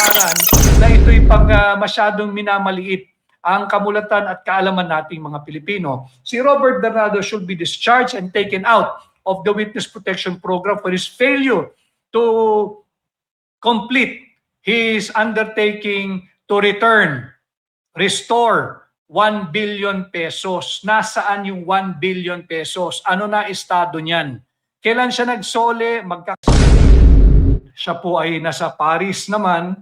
kapalaran na ito'y masyadong minamaliit ang kamulatan at kaalaman nating mga Pilipino. Si Robert Bernardo should be discharged and taken out of the Witness Protection Program for his failure to complete his undertaking to restore 1 billion pesos. Nasaan yung 1 billion pesos? Ano na estado niyan? Kailan siya nagsole? Siya po ay nasa Paris naman.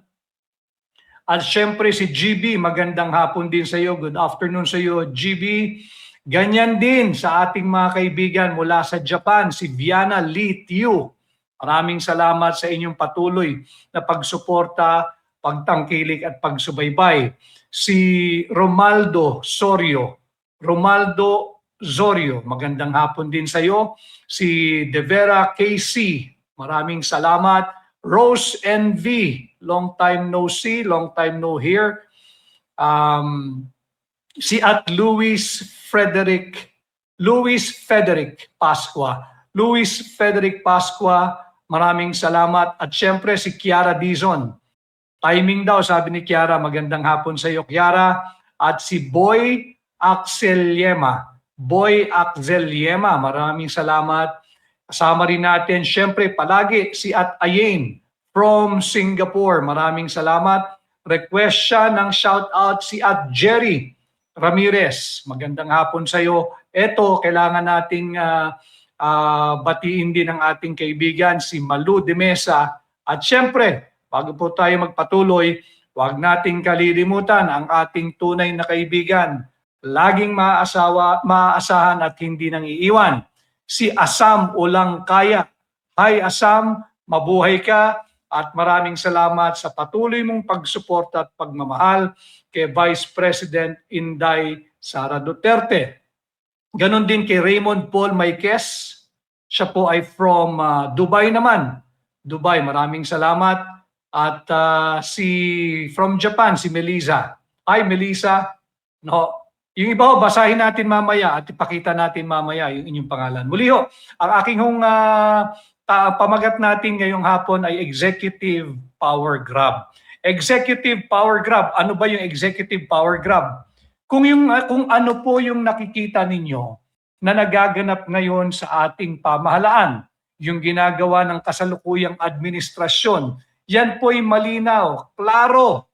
At syempre si GB, magandang hapon din sa iyo. Good afternoon sa iyo, GB. Ganyan din sa ating mga kaibigan mula sa Japan, si Viana Lee Tiu. Maraming salamat sa inyong patuloy na pagsuporta, pagtangkilik at pagsubaybay. Si Romaldo Zorio, magandang hapon din sa iyo. Si Devera KC, maraming salamat. Rose NV, long time no see, long time no hear. Si at Luis Frederick Pascua, maraming salamat. At syempre si Kiara Dizon. Timing daw, sabi ni Kiara, magandang hapon sa iyo, Kiara. At si Boy Axeliema, maraming salamat. Kasama rin natin, syempre, palagi si at Ayen from Singapore. Maraming salamat. Request siya ng shoutout si at Jerry Ramirez. Magandang hapon sa iyo. Ito, kailangan nating batiin din ang ating kaibigan, si Malu de Mesa. At syempre, bago po tayo magpatuloy, huwag nating kalilimutan ang ating tunay na kaibigan. Laging maaasahan at hindi nang iiwan. Si Asam Ulangkaya. Hi Asam, mabuhay ka at maraming salamat sa patuloy mong pagsuporta at pagmamahal kay Vice President Inday Sara Duterte. Ganon din kay Raymond Paul Maykes. Siya po ay from Dubai naman. Dubai, maraming salamat. At from Japan, si Melissa. Hi Melissa. No, yung iba ho, basahin natin mamaya at ipakita natin mamaya yung inyong pangalan. Muli ho, ang aking pamagat natin ngayong hapon ay Executive Power Grab. Executive Power Grab, ano ba yung Executive Power Grab? Kung ano po yung nakikita ninyo na nagaganap ngayon sa ating pamahalaan, yung ginagawa ng kasalukuyang administrasyon, yan po'y malinaw, klaro.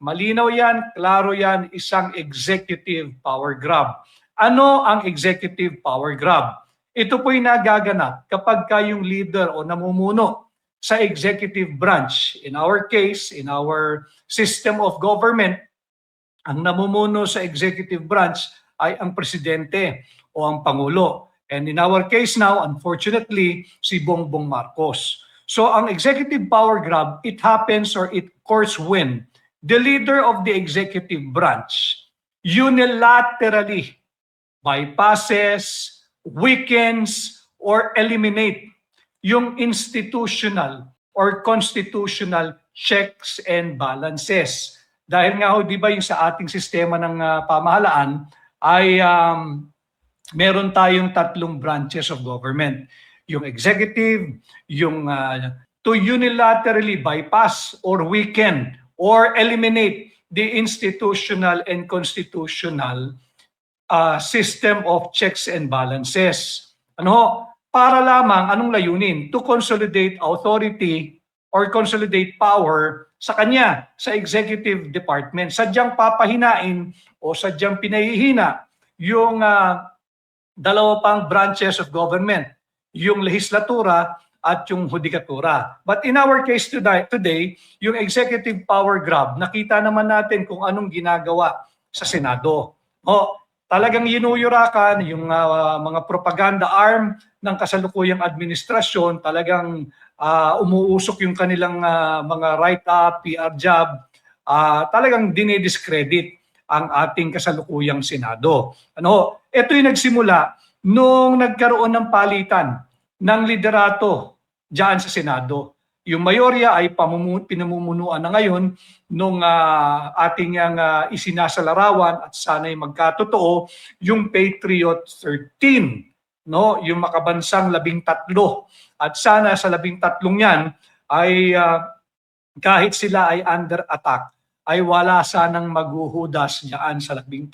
Malinaw yan, klaro yan, isang executive power grab. Ano ang executive power grab? Ito po'y nagaganap kapag kayong leader o namumuno sa executive branch. In our case, in our system of government, ang namumuno sa executive branch ay ang presidente o ang pangulo. And in our case now, unfortunately, si Bongbong Marcos. So ang executive power grab, it happens or it occurs when the leader of the executive branch unilaterally bypasses, weakens, or eliminate yung institutional or constitutional checks and balances. Dahil nga ho, di ba yung sa ating sistema ng pamahalaan ay meron tayong tatlong branches of government. Yung executive, yung to unilaterally bypass or weaken or eliminate the institutional and constitutional system of checks and balances. Ano? Para lamang, anong layunin? To consolidate authority or consolidate power sa kanya, sa executive department. Sadyang papahinain o sadyang pinahihina yung dalawa pang branches of government, yung lehislatura at yung hudikatura. But in our case today, yung executive power grab, nakita naman natin kung anong ginagawa sa Senado. Talagang yinuyurakan yung mga propaganda arm ng kasalukuyang administrasyon, talagang umuusok yung kanilang mga write-up, PR job, talagang dinidiscredit ang ating kasalukuyang Senado. Ito yung nagsimula nung nagkaroon ng palitan ng liderato diyan sa Senado. Yung mayorya ay pinamumunuan na ngayon nung ating isinasalarawan at sana'y magkatotoo yung Patriot 13, no? Yung makabansang 13. At sana sa 13 yan ay kahit sila ay under attack, ay wala sanang maghuhudas diyan sa 13.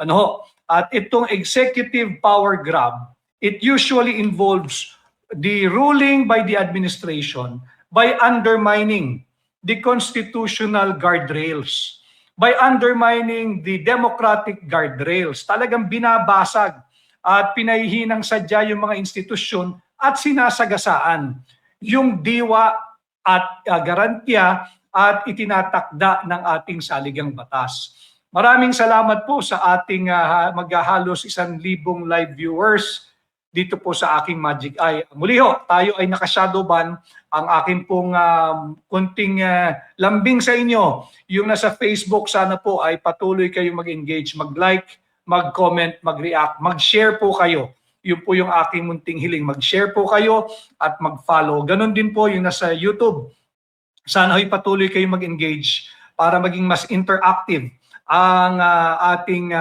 Ano ho? At itong executive power grab, it usually involves the ruling by the administration by undermining the constitutional guardrails, by undermining the democratic guardrails. Talagang binabasag at pinahihinang sadya yung mga institusyon at sinasagasaan yung diwa at garantiya at itinatakda ng ating saligang batas. Maraming salamat po sa ating maghahalos 1,000 live viewers dito po sa aking Magic Eye. Muli ho, tayo ay naka-shadow ban. Ang akin pong kunting lambing sa inyo, yung nasa Facebook, sana po ay patuloy kayong mag-engage, mag-like, mag-comment, mag-react, mag-share po kayo. Yun po yung aking munting hiling. Mag-share po kayo at mag-follow. Ganon din po yung nasa YouTube. Sana ay patuloy kayong mag-engage para maging mas interactive ang ating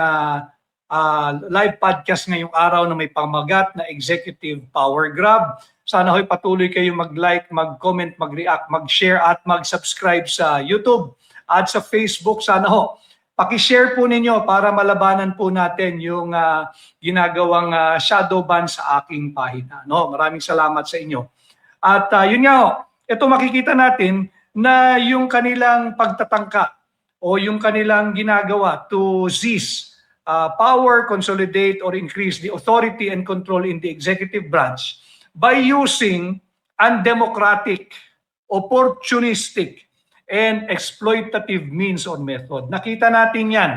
live podcast ngayong araw na may pamagat na Executive Power Grab. Sana ho'y patuloy kayong mag-like, mag-comment, mag-react, mag-share at mag-subscribe sa YouTube at sa Facebook. Sana ho, paki-share po ninyo para malabanan po natin yung ginagawang shadow ban sa aking pahina. No? Maraming salamat sa inyo. At yun nga ho, ito makikita natin na yung kanilang pagtatangka o yung kanilang ginagawa to seize power, consolidate, or increase the authority and control in the executive branch by using undemocratic, opportunistic, and exploitative means or method. Nakita natin yan.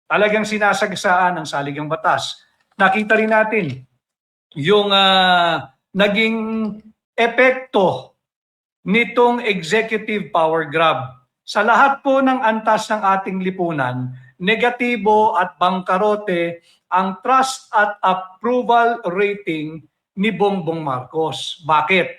Talagang sinasagasaan ng saligang batas. Nakita rin natin yung naging epekto nitong executive power grab. Sa lahat po ng antas ng ating lipunan, negatibo at bangkarote ang trust at approval rating ni Bongbong Marcos. Bakit?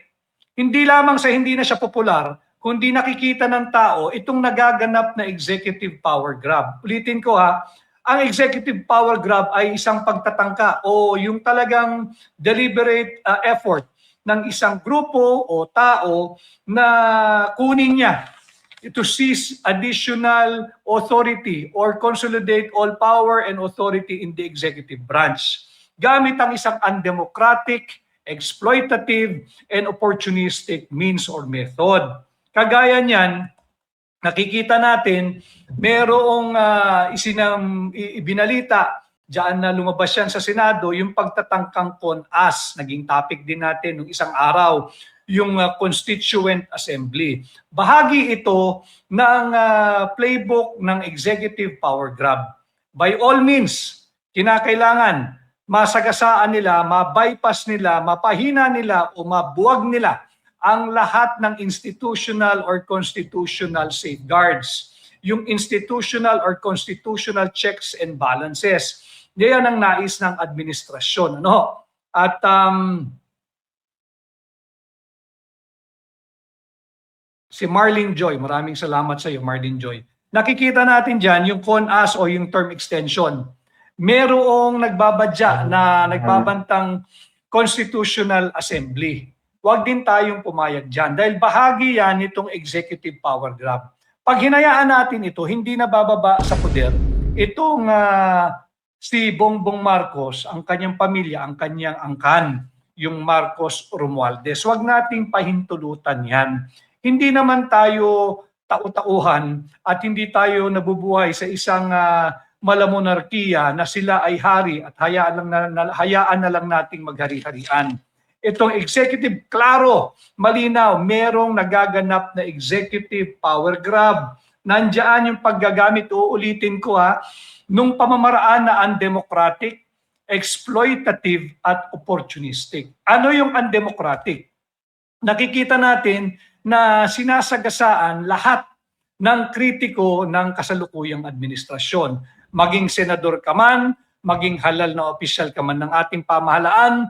Hindi lamang sa hindi na siya popular, kundi nakikita ng tao itong nagaganap na executive power grab. Ulitin ko ang executive power grab ay isang pagtatangka o yung talagang deliberate effort ng isang grupo o tao na kunin niya to seize additional authority or consolidate all power and authority in the executive branch gamit ang isang undemocratic, exploitative, and opportunistic means or method. Kagaya niyan, nakikita natin merong ibinalita diyan na lumabas yan sa Senado, yung pagtatangkang CONAS, naging topic din natin nung isang araw, yung Constituent Assembly. Bahagi ito ng playbook ng executive power grab. By all means, kinakailangan masagasaan nila, ma-bypass nila, mapahina nila o mabuwag nila ang lahat ng institutional or constitutional safeguards. Yung institutional or constitutional checks and balances. Yan ang nais ng administrasyon. Ano? At si Marlene Joy, maraming salamat sa iyo, Marlene Joy. Nakikita natin dyan yung CONAS o yung term extension. Merong nagbabadya na nagbabantang Constitutional Assembly. Huwag din tayong pumayag dyan dahil bahagi yan nitong executive power grab. Pag hinayaan natin ito, hindi na bababa sa poder itong si Bongbong Marcos, ang kanyang pamilya, ang kanyang angkan, yung Marcos Romualdez. Huwag nating pahintulutan yan. Hindi naman tayo tau-tauhan at hindi tayo nabubuhay sa isang malamonarkiya na sila ay hari at hayaan na lang nating maghari-harian. Itong executive, klaro, malinaw, merong nagaganap na executive power grab. Nandiyan yung paggagamit, uulitin ko nung pamamaraan na undemocratic, exploitative, at opportunistic. Ano yung undemocratic? Nakikita natin na sinasagasaan lahat ng kritiko ng kasalukuyang administrasyon. Maging senador ka man, maging halal na opisyal ka man ng ating pamahalaan,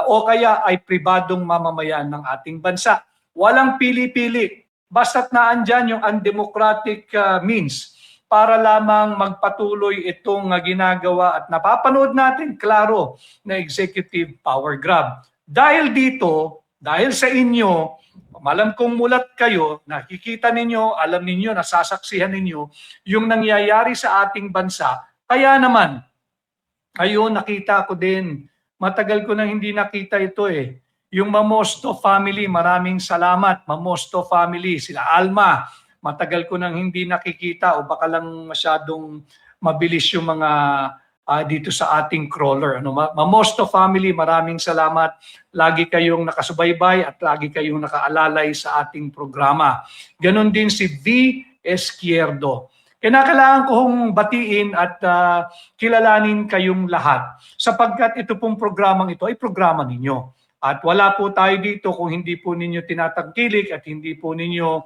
o kaya ay pribadong mamamayan ng ating bansa. Walang pili-pili. Basta't naandyan yung undemocratic means para lamang magpatuloy itong ginagawa at napapanood natin, klaro, na executive power grab. Dahil dito, Dahil sa inyo, malam kong mulat kayo, nakikita ninyo, alam ninyo, nasasaksihan ninyo yung nangyayari sa ating bansa. Kaya naman, ayun, nakita ko din. Matagal ko nang hindi nakita ito eh. Yung Mamosto family, maraming salamat. Mamosto family, sila Alma. Matagal ko nang hindi nakikita o baka lang masyadong mabilis yung mga dito sa ating crawler. Mamosto family, maraming salamat. Lagi kayong nakasubaybay at lagi kayong nakaalalay sa ating programa. Ganon din si V. Esquierdo. Kinakailangan kong batiin at kilalanin kayong lahat sapagkat ito pong programang ito ay programa ninyo. At wala po tayo dito kung hindi po ninyo tinatangkilik at hindi po ninyo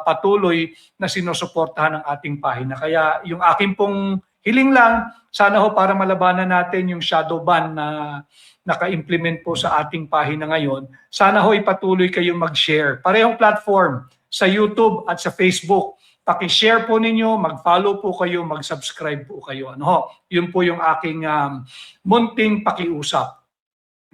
patuloy na sinusuportahan ng ating pahina. Kaya yung akin pong hiling lang, sana ho para malabanan natin yung shadow ban na naka-implement po sa ating pahina ngayon, sana ho ipatuloy kayong mag-share. Parehong platform sa YouTube at sa Facebook. Paki-share po ninyo, mag-follow po kayo, mag-subscribe po kayo. Ano ho? Yun po yung aking munting pakiusap.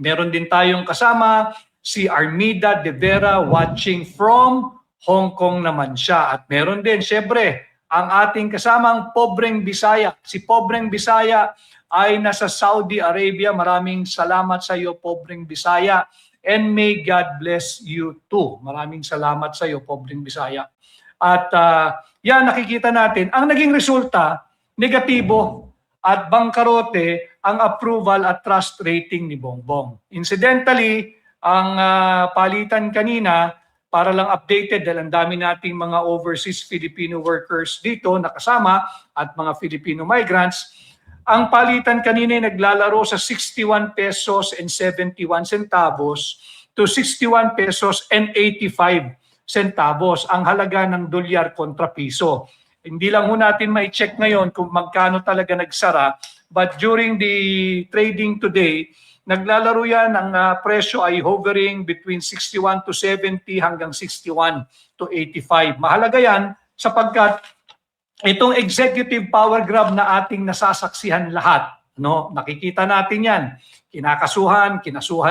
Meron din tayong kasama si Armida De Vera watching from Hong Kong naman siya. At meron din, syempre, ang ating kasamang Pobreng Bisaya. Si Pobreng Bisaya ay nasa Saudi Arabia. Maraming salamat sa iyo, Pobreng Bisaya. And may God bless you too. Maraming salamat sa iyo, Pobreng Bisaya. At yan, nakikita natin, ang naging resulta, negatibo at bangkarote ang approval at trust rating ni Bongbong. Incidentally, ang palitan kanina, para lang updated dahil ang dami nating mga overseas Filipino workers dito nakasama at mga Filipino migrants, ang palitan kanina ay naglalaro sa 61 pesos and 71 centavos to 61 pesos and 85 centavos ang halaga ng dolyar kontra piso. Hindi lang ho natin ma-check ngayon kung magkano talaga nagsara, but during the trading today, naglalaro yan, ang presyo ay hovering between 61 to 70 hanggang 61 to 85. Mahalaga yan sapagkat itong executive power grab na ating nasasaksihan lahat, no? Nakikita natin yan. Kinasuhan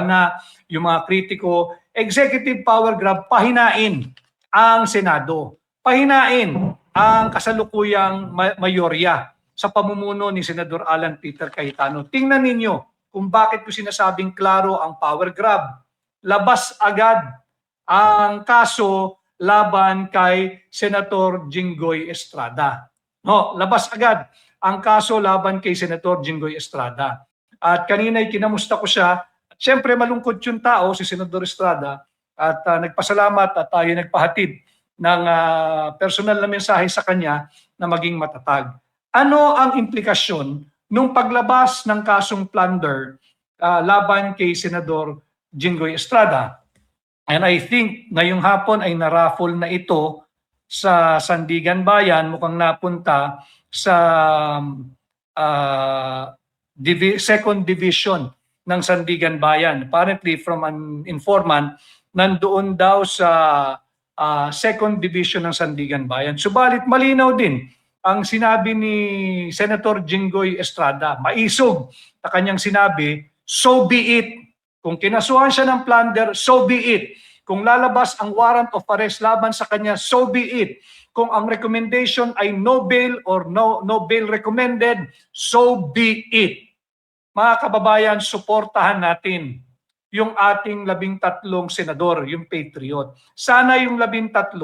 na yung mga kritiko. Executive power grab, pahinain ang Senado. Pahinain ang kasalukuyang mayorya sa pamumuno ni Senador Alan Peter Cayetano. Tingnan ninyo kung bakit ko sinasabing klaro ang power grab. Labas agad ang kaso laban kay Senator Jinggoy Estrada. No, labas agad ang kaso laban kay Senator Jinggoy Estrada. At kanina'y kinamusta ko siya. At syempre malungkot yung tao, si Senador Estrada, at nagpasalamat at tayo nagpahatid ng personal na mensahe sa kanya na maging matatag. Ano ang implikasyon nung paglabas ng kasong plunder laban kay Senador Jinggoy Estrada? And I think ngayong hapon ay naraffle na ito sa Sandigan Bayan, mukhang napunta sa second division ng Sandigan Bayan. Apparently from an informant, nandoon daw sa second division ng Sandigan Bayan. Subalit malinaw din ang sinabi ni Senator Jinggoy Estrada, maisog na kanyang sinabi, so be it. Kung kinasuhan siya ng plunder, so be it. Kung lalabas ang warrant of arrest laban sa kanya, so be it. Kung ang recommendation ay no bail or no bail recommended, so be it. Mga kababayan, suportahan natin yung ating 13 senador, yung Patriot. Sana yung 13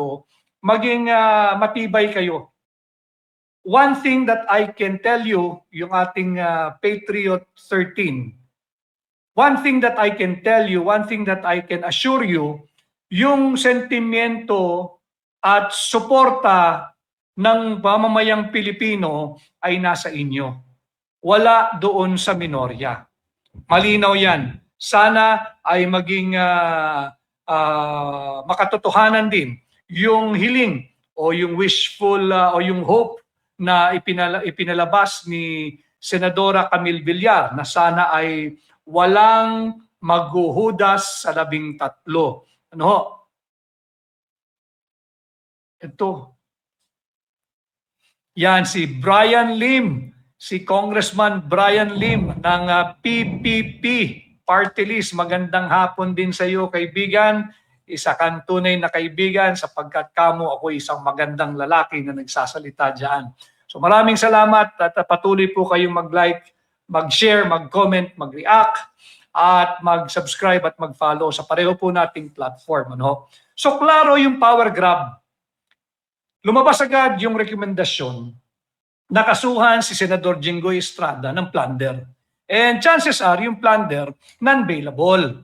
maging matibay kayo. One thing that I can tell you, yung ating Patriot 13, one thing that I can tell you, one thing that I can assure you, yung sentimiento at suporta ng pamamayang Pilipino ay nasa inyo. Wala doon sa minorya. Malinaw yan. Sana ay maging makatotohanan din yung hiling o yung wishful o yung hope na ipinalabas ni Senadora Camille Villar na sana ay walang maghuhudas sa 13. Ano? Ito. Yan si Brian Lim, si Congressman Brian Lim ng PPP. party list. Magandang hapon din sa iyo, kaibigan. Isa kang tunay na kaibigan sapagkat kamo ako isang magandang lalaki na nagsasalita dyan. So maraming salamat at patuloy po kayong mag-like, mag-share, mag-comment, mag-react at mag-subscribe at mag-follow sa pareho po nating platform. Ano? So klaro yung power grab. Lumabas agad yung rekomendasyon. Nakasuhan si Senador Jinggoy Estrada ng plunder. And chances are yung plunder non-bailable.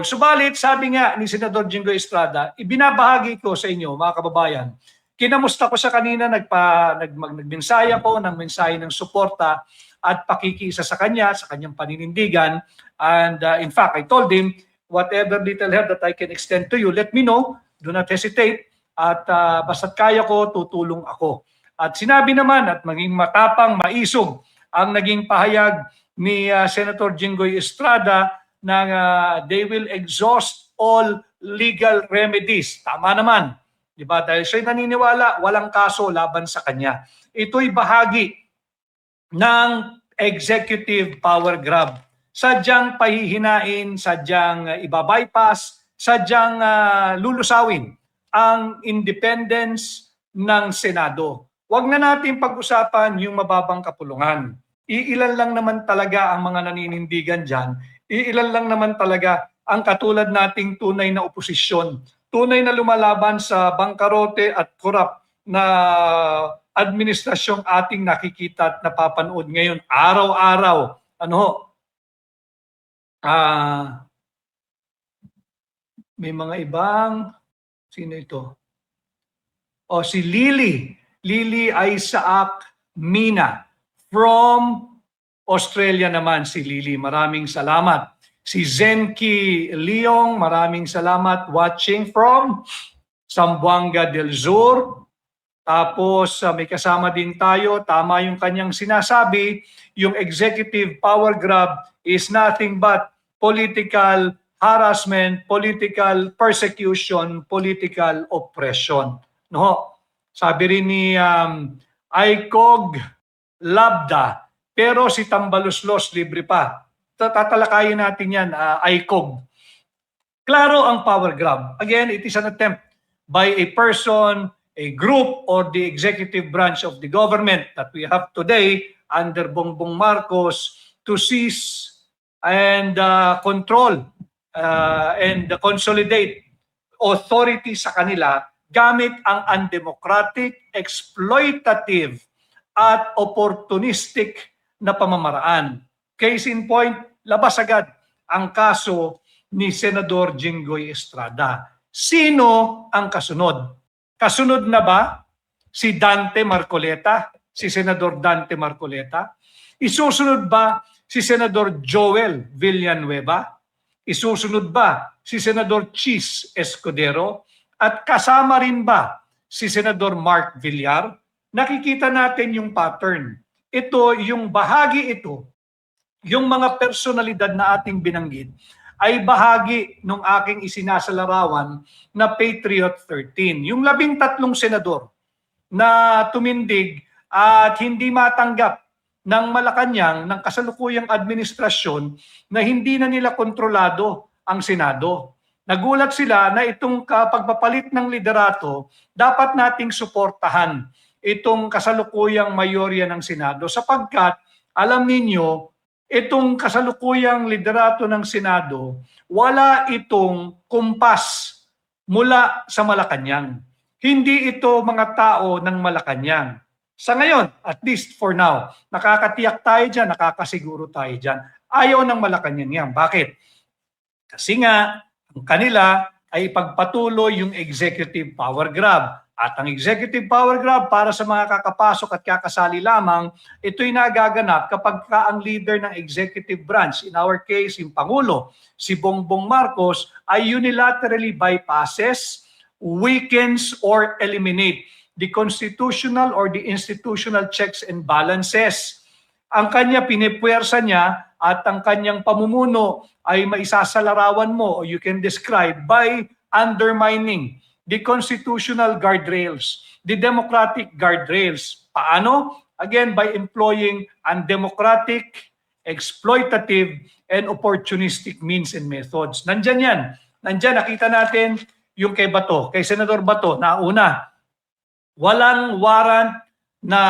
Subalit, sabi nga ni Senador Jinggoy Estrada, ibinabahagi ko sa inyo mga kababayan, kinamusta ko siya kanina, nagmensaya ko ng mensahe ng suporta at pakikiisa sa kanya, sa kanyang paninindigan. And in fact, I told him, whatever little help that I can extend to you, let me know. Do not hesitate. At basta't kaya ko, tutulong ako. At sinabi naman at maging matapang, maisog ang naging pahayag ni Senator Jinggoy Estrada na they will exhaust all legal remedies. Tama naman. Diba? Dahil siya'y naniniwala, walang kaso laban sa kanya. Ito'y bahagi ng executive power grab. Sadyang pahihinain, sadyang ibabypass, sadyang lulusawin ang independence ng Senado. Huwag na natin pag-usapan yung mababang kapulungan. Iilan lang naman talaga ang mga naninindigan dyan. Iilan lang naman talaga ang katulad nating tunay na oposisyon. Tunay na lumalaban sa bangkarote at korap na administrasyong ating nakikita at napapanood ngayon araw-araw. May mga ibang, sino ito? Si Lily Isaac Mina from Australia naman si Lily. Maraming salamat. Si Zenki Leong, maraming salamat watching from Zamboanga del Sur. Tapos may kasama din tayo, tama yung kanyang sinasabi, yung executive power grab is nothing but political harassment, political persecution, political oppression. No? Sabi rin ni Aicog Labda, pero si Tambaluslos libre pa. Tatalakayin natin yan, Aicog. Klaro ang power grab. Again, it is an attempt by a person, a group, or the executive branch of the government that we have today under Bongbong Marcos to seize and control and consolidate authority sa kanila gamit ang undemocratic, exploitative, at opportunistic na pamamaraan. Case in point, labas agad ang kaso ni Senador Jinggoy Estrada. Sino ang kasunod? Kasunod na ba si Dante Marcoleta, si Senador Dante Marcoleta? Isusunod ba si Senador Joel Villanueva? Isusunod ba si Senador Chis Escudero? At kasama rin ba si Senador Mark Villar? Nakikita natin yung pattern. Ito, yung bahagi ito, yung mga personalidad na ating binanggit, ay bahagi ng aking isinasalarawan na Patriot 13. Yung 13 senador na tumindig at hindi matanggap ng Malacanang, ng kasalukuyang administrasyon na hindi na nila kontrolado ang Senado. Nagulat sila na itong pagpapalit ng liderato, dapat nating suportahan itong kasalukuyang mayorya ng Senado sapagkat alam ninyo, itong kasalukuyang liderato ng Senado, wala itong kumpas mula sa Malacanang. Hindi ito mga tao ng Malacanang. Sa ngayon, at least for now, nakakatiyak tayo dyan, nakakasiguro tayo dyan. Ayaw ng Malacanang yan. Bakit? Kasi nga, ang kanila ay ipagpatuloy yung executive power grab. At ang executive power grab para sa mga kakapasok at kakasali lamang, ito'y nagaganap kapag ang leader ng executive branch, in our case, yung Pangulo, si Bongbong Marcos, ay unilaterally bypasses, weakens, or eliminate the constitutional or the institutional checks and balances. Ang kanya pinipuwersa niya at ang kanyang pamumuno ay maisasalarawan mo, or you can describe by undermining the constitutional guardrails, the democratic guardrails. Paano? Again, by employing undemocratic, exploitative, and opportunistic means and methods. Nandyan yan. Nandyan, nakita natin yung kay Bato, kay Senador Bato, nauna. Walang warrant na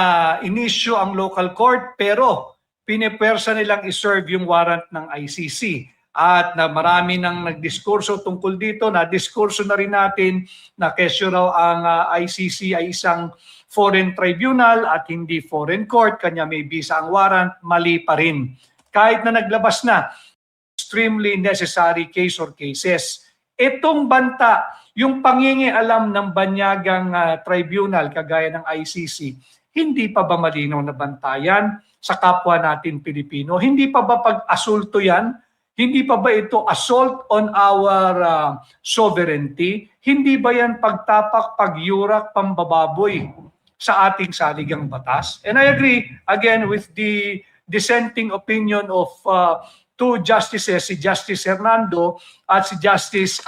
inisyu ang local court pero pinipwersa nilang iserve yung warrant ng ICC. At na marami nang nagdiskurso tungkol dito, na diskurso na rin natin na kesyo raw ang ICC ay isang foreign tribunal at hindi foreign court, kanya may visa ang warrant, mali pa rin. Kahit na naglabas na, extremely necessary case or cases. Itong banta, yung pangingialam ng banyagang tribunal kagaya ng ICC, hindi pa ba malinaw na bantayan sa kapwa natin Pilipino? Hindi pa ba pag-asulto yan? Hindi pa ba ito assault on our sovereignty? Hindi ba yan pagtapak, pagyurak, pambababoy sa ating saligang batas? And I agree, again, with the dissenting opinion of two justices, si Justice Hernando at si Justice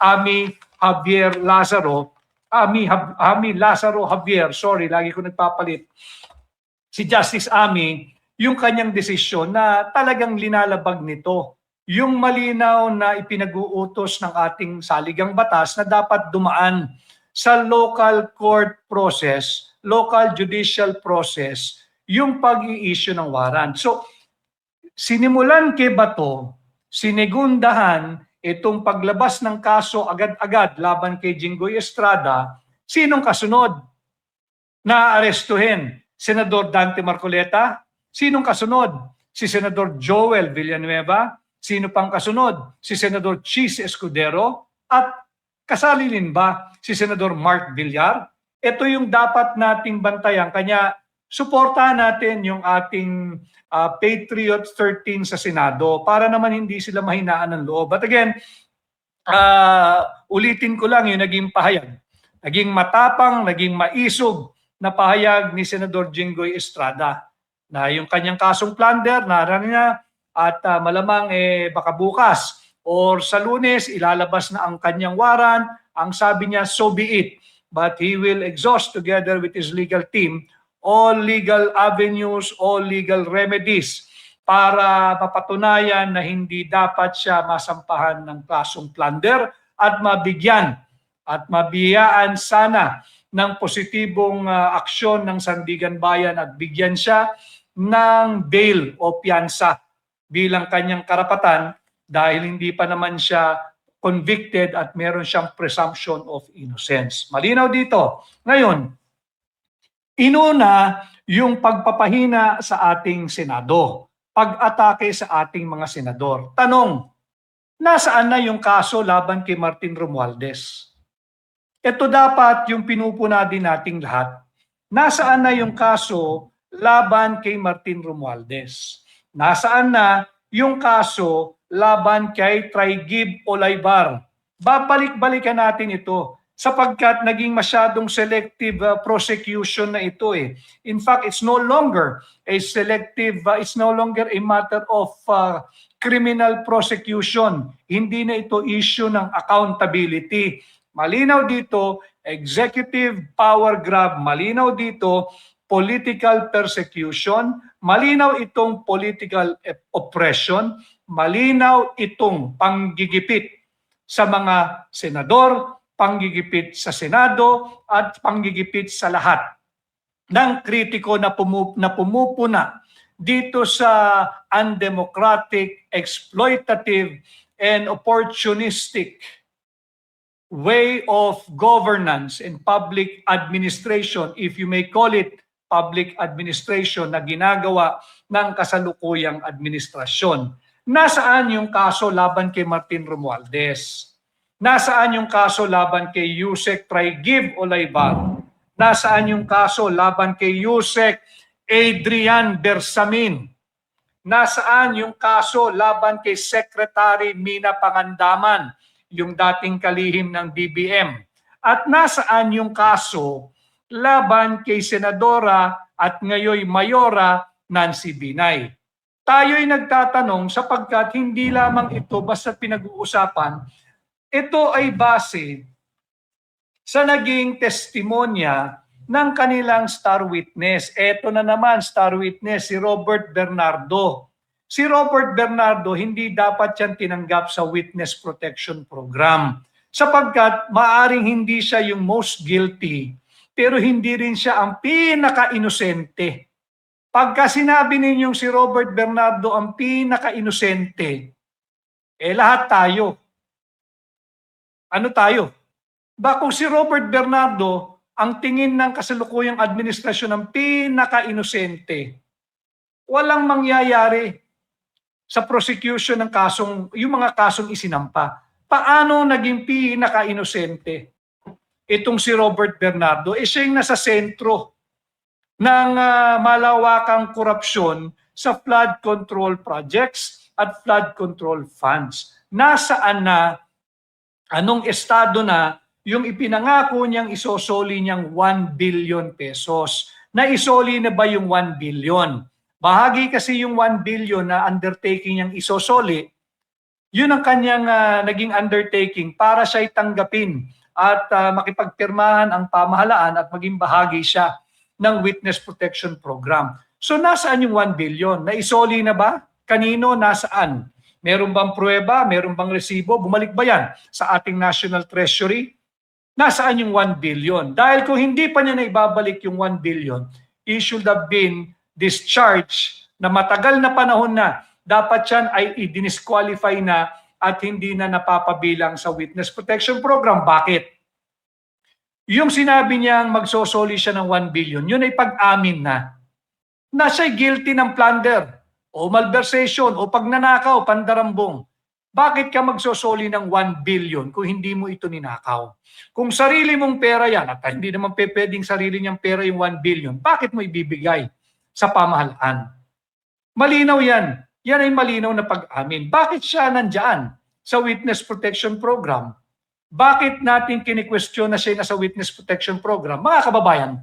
Ami Javier Lazaro. Ami Lazaro Javier, sorry, lagi ko nagpapalit. Si Justice Ami, yung kanyang desisyon na talagang linalabag nito yung malinaw na ipinag-uutos ng ating saligang batas na dapat dumaan sa local court process, local judicial process, yung pag-i-issue ng warrant. So, sinimulan kay Bato, sinigundahan itong paglabas ng kaso agad-agad laban kay Jinggoy Estrada. Sinong kasunod na arestuhin? Senador Dante Marcoleta? Sinong kasunod? Si Senador Joel Villanueva? Sino pang kasunod? Si Senador Chis Escudero? At kasali rin ba si Senador Mark Villar? Ito yung dapat nating bantayan. Kanya suportahan natin yung ating Patriot 13 sa Senado para naman hindi sila mahinaan ng loob. But again, ulitin ko lang yung naging pahayag. Naging matapang, naging maisog na pahayag ni Senador Jinggoy Estrada na yung kanyang kasong plunder, naraan niya, at malamang baka bukas or sa Lunes ilalabas na ang kanyang warrant. Ang sabi niya, so be it. But he will exhaust together with his legal team all legal avenues, all legal remedies para mapatunayan na hindi dapat siya masampahan ng kasong plunder at mabigyan at mabiyaan sana ng positibong aksyon ng Sandigan Bayan at bigyan siya ng bail o piyansa bilang kanyang karapatan dahil hindi pa naman siya convicted at meron siyang presumption of innocence. Malinaw dito. Ngayon, inuna yung pagpapahina sa ating Senado, pag-atake sa ating mga senador. Tanong, nasaan na yung kaso laban kay Martin Romualdez? Ito dapat yung pinupuna din nating lahat. Nasaan na yung kaso laban kay Martin Romualdez? Nasaan na yung kaso laban kay Traigib Olaybar? Babalik-balikan natin ito sapagkat naging masyadong selective prosecution na ito eh. In fact, it's no longer a selective, it's no longer a matter of criminal prosecution. Hindi na ito issue ng accountability. Malinaw dito, executive power grab. Malinaw dito, political persecution. Malinaw itong political oppression. Malinaw itong panggigipit sa mga senador, panggigipit sa Senado, at panggigipit sa lahat ng kritiko na pumupuna dito sa undemocratic, exploitative, and opportunistic way of governance and public administration, if you may call it public administration, na ginagawa ng kasalukuyang administrasyon. Nasaan yung kaso laban kay Martin Romualdez? Nasaan yung kaso laban kay Yusek Traigib Olaybar? Nasaan yung kaso laban kay Yusek Adrian Bersamin? Nasaan yung kaso laban kay Secretary Mina Pangandaman, yung dating kalihim ng BBM? At nasaan yung kaso laban kay Senadora at ngayon Mayora Nancy Binay? Tayo'y nagtatanong sapagkat hindi lamang ito basta pinag-uusapan, ito ay base sa naging testimonya ng kanilang star witness. Ito na naman, star witness, si Robert Bernardo. si Robert Bernardo hindi dapat yan tinanggap sa Witness Protection Program sapagkat maaring hindi siya yung most guilty pero hindi rin siya ang pinaka-inosente. Pagka sinabi ninyong si Robert Bernardo ang pinaka-inosente, lahat tayo. Ano tayo? Ba kung si Robert Bernardo ang tingin ng kasalukuyang administrasyon ng pinaka-inosente, walang mangyayari sa prosecution ng kasong, yung mga kasong isinampa. Paano naging pinaka-inosente itong si Robert Bernardo? Siya yung nasa sentro ng malawakang korupsyon sa flood control projects at flood control funds. Nasaan na, anong estado na yung ipinangako niyang isosoli niyang 1 billion pesos? Naisoli na ba yung 1 billion? Bahagi kasi yung 1 billion na undertaking niyang isosoli, yun ang kanyang naging undertaking para siya tanggapin at makipagpirmahan ang pamahalaan at maging bahagi siya ng Witness Protection Program. So nasaan yung 1 billion? Naisoli na ba? Kanino? Nasaan? Meron bang pruweba? Meron bang resibo? Bumalik ba yan sa ating National Treasury? Nasaan yung 1 billion? Dahil kung hindi pa niya na ibabalik yung 1 billion, it should have been discharge na matagal na panahon na, dapat yan ay i-disqualify na at hindi na napapabilang sa Witness Protection Program. Bakit? Yung sinabi niyang magsosoli siya ng 1 billion, yun ay pag-amin na siya'y guilty ng plunder o malversation o pagnanakaw, pandarambong. Bakit ka magsosoli ng 1 billion kung hindi mo ito ninakaw? Kung sarili mong pera yan, at hindi naman pwedeng sarili niyang pera yung 1 billion, bakit mo ibibigay sa pamahalaan? Malinaw yan. Yan ay malinaw na pag-amin. Bakit siya nandyan sa Witness Protection Program? Bakit natin kini-question na siya nasa Witness Protection Program? Mga kababayan,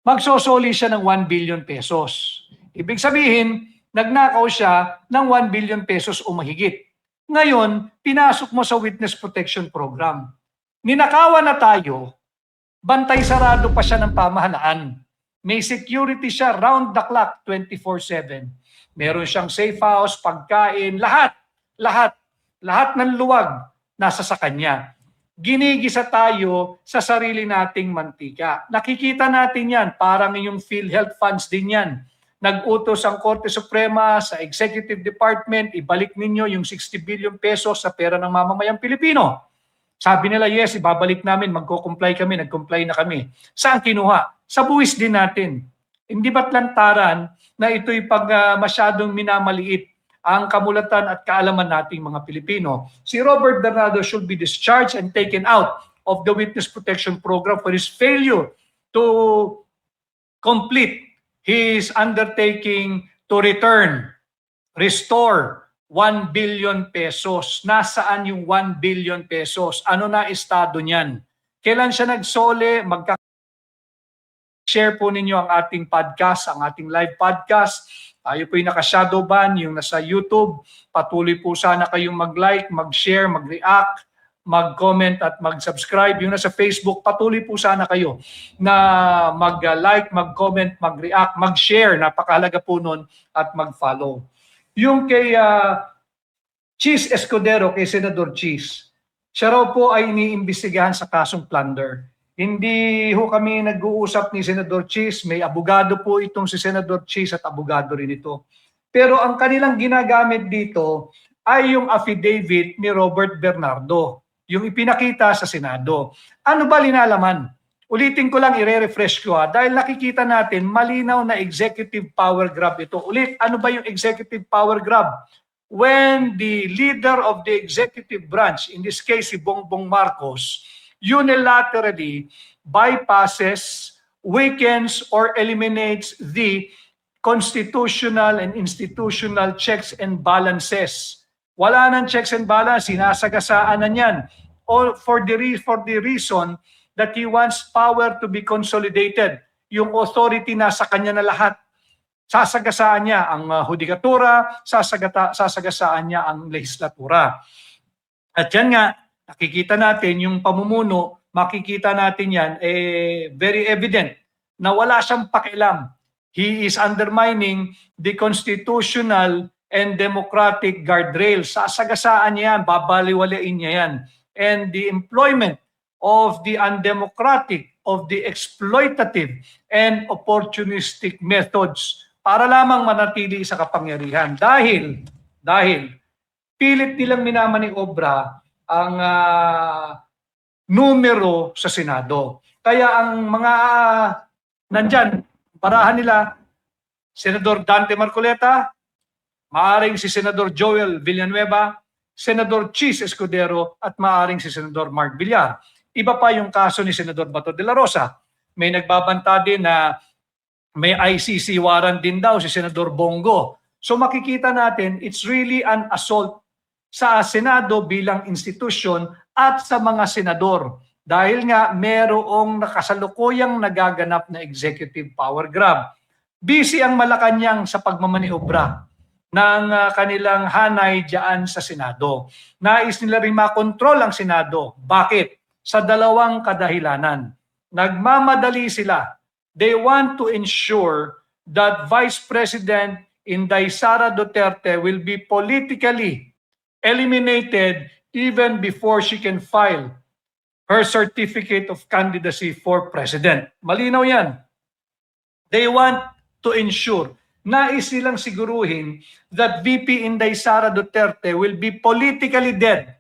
magsosoli siya ng 1 billion pesos. Ibig sabihin, nagnakaw siya ng 1 billion pesos o mahigit. Ngayon, pinasok mo sa Witness Protection Program. Ninakawan na tayo, bantay sarado pa siya ng pamahalaan. May security siya round the clock, 24/7. Meron siyang safe house, pagkain, lahat ng luwag nasa sa kanya. Ginigisa tayo sa sarili nating mantika. Nakikita natin yan, parang yung PhilHealth funds din yan. Nag-utos ang Korte Suprema sa Executive Department, ibalik ninyo yung 60 billion pesos sa pera ng mamamayang Pilipino. Sabi nila, yes, ibabalik namin, magko-comply kami, nag-comply na kami. Saan kinuha? Sa buwis din natin. Hindi ba't lantaran na ito'y pag masyadong minamaliit ang kamulatan at kaalaman nating mga Pilipino? Si Robert Bernardo should be discharged and taken out of the Witness Protection Program for his failure to complete his undertaking to restore 1 billion pesos. Nasaan yung 1 billion pesos? Ano na estado niyan? Kailan siya nagsole? Share po ninyo ang ating podcast, ang ating live podcast. Tayo po yung naka-shadow ban, yung nasa YouTube. Patuloy po sana kayong mag-like, mag-share, mag-react, mag-comment at mag-subscribe. Yung nasa Facebook, patuloy po sana kayo na mag-like, mag-comment, mag-react, mag-share. Napakahalaga po nun at mag-follow. Yung kay Cheese Escudero, kay Senador Cheese, siya raw po ay iniimbestigahan sa kasong plunder. Hindi ho kami nag-uusap ni Senador Cheese, may abogado po itong si Senador Cheese at abogado rin ito. Pero ang kanilang ginagamit dito ay yung affidavit ni Robert Bernardo, yung ipinakita sa Senado. Ano ba linalaman? Ulitin ko lang, i-refresh ko dahil nakikita natin malinaw na executive power grab ito. Ulit, ano ba yung executive power grab? When the leader of the executive branch, in this case si Bongbong Marcos, unilaterally bypasses, weakens, or eliminates the constitutional and institutional checks and balances. Wala nang checks and balance, sinasagasaan na niyan. Or for the reason that he wants power to be consolidated. Yung authority nasa kanya na lahat. Sasagasaan niya ang hudikatura, sasagasaan niya ang legislatura. At yan nga, nakikita natin yung pamumuno, makikita natin yan, very evident na wala siyang pakialam He is undermining the constitutional and democratic guardrails. Sasagasaan niya yan, babaliwalain niya yan. And the employment of the undemocratic, of the exploitative and opportunistic methods para lamang manatili sa kapangyarihan. Dahil pilit nilang minamaniobra ang numero sa Senado. Kaya ang mga nandyan, parahan nila, Senador Dante Marcoleta, maaring si Senador Joel Villanueva, Senador Chis Escudero, at maaring si Senador Mark Villar. Iba pa yung kaso ni Senador Bato de la Rosa. May nagbabanta din na may ICC warrant din daw si Senador Bongo. So makikita natin, it's really an assault sa Senado bilang institusyon at sa mga senador. Dahil nga merong nakasalukuyang nagaganap na executive power grab. Busy ang Malacanang sa pagmamaniobra ng kanilang hanay diyan sa Senado. Nais nila rin makontrol ang Senado. Bakit? Sa dalawang kadahilanan. Nagmamadali sila. They want to ensure that Vice President Inday Sara Duterte will be politically eliminated even before she can file her certificate of candidacy for president. Malinaw yan. They want to ensure, nais nilang siguruhin that VP Inday Sara Duterte will be politically dead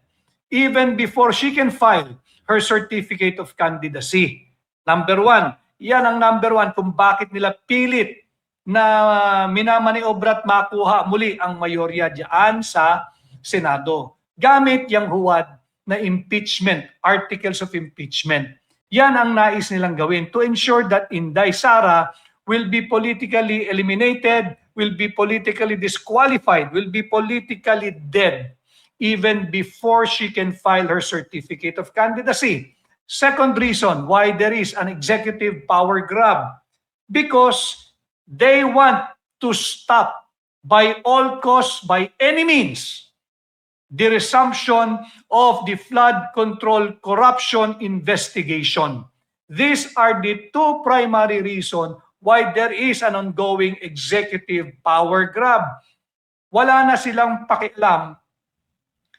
even before she can file her certificate of candidacy. Number one, yan ang number one kung bakit nila pilit na minamaniobra at makuha muli ang mayorya diyan sa Senado. Gamit yung huwad na impeachment, articles of impeachment. Yan ang nais nilang gawin to ensure that Inday Sara will be politically eliminated, will be politically disqualified, will be politically dead even before she can file her certificate of candidacy. Second reason why there is an executive power grab, because they want to stop by all costs, by any means, the resumption of the flood control corruption investigation. These are the two primary reasons why there is an ongoing executive power grab. Wala na silang pakialam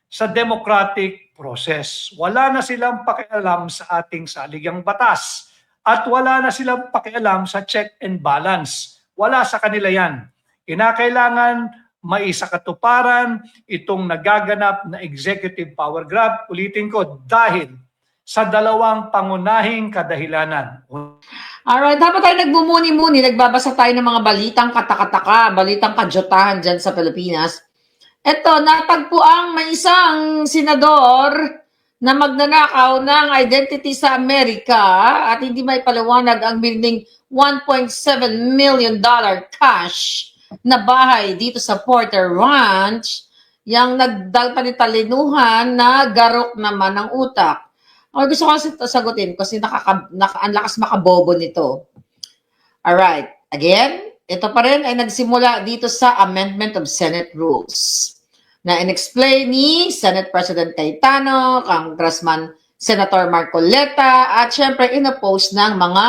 sa democratic process. Wala na silang pakialam sa ating saligang batas. At wala na silang pakialam sa check and balance. Wala sa kanila yan. Kinakailangan maisakatuparan itong nagaganap na executive power grab. Ulitin ko, dahil sa dalawang pangunahing kadahilanan. Alright, dapat tayo nagmumuni-muni, nagbabasa tayo ng mga balitang katakataka, balitang kajotahan dyan sa Pilipinas. Ito, natagpuang may isang senador na magnanakaw ng identity sa Amerika at hindi may paliwanag ang meaning $1.7 million cash na bahay dito sa Porter Ranch, yung nagdalpanitalinuhan na garok naman ng utak. Gusto ko kasi sagutin kasi ang lakas makabobo nito. Alright, again, ito pa rin ay nagsimula dito sa Amendment of Senate Rules na in-explain ni Senate President Cayetano, Congressman Senator Marcoleta, at syempre in-oppose ng mga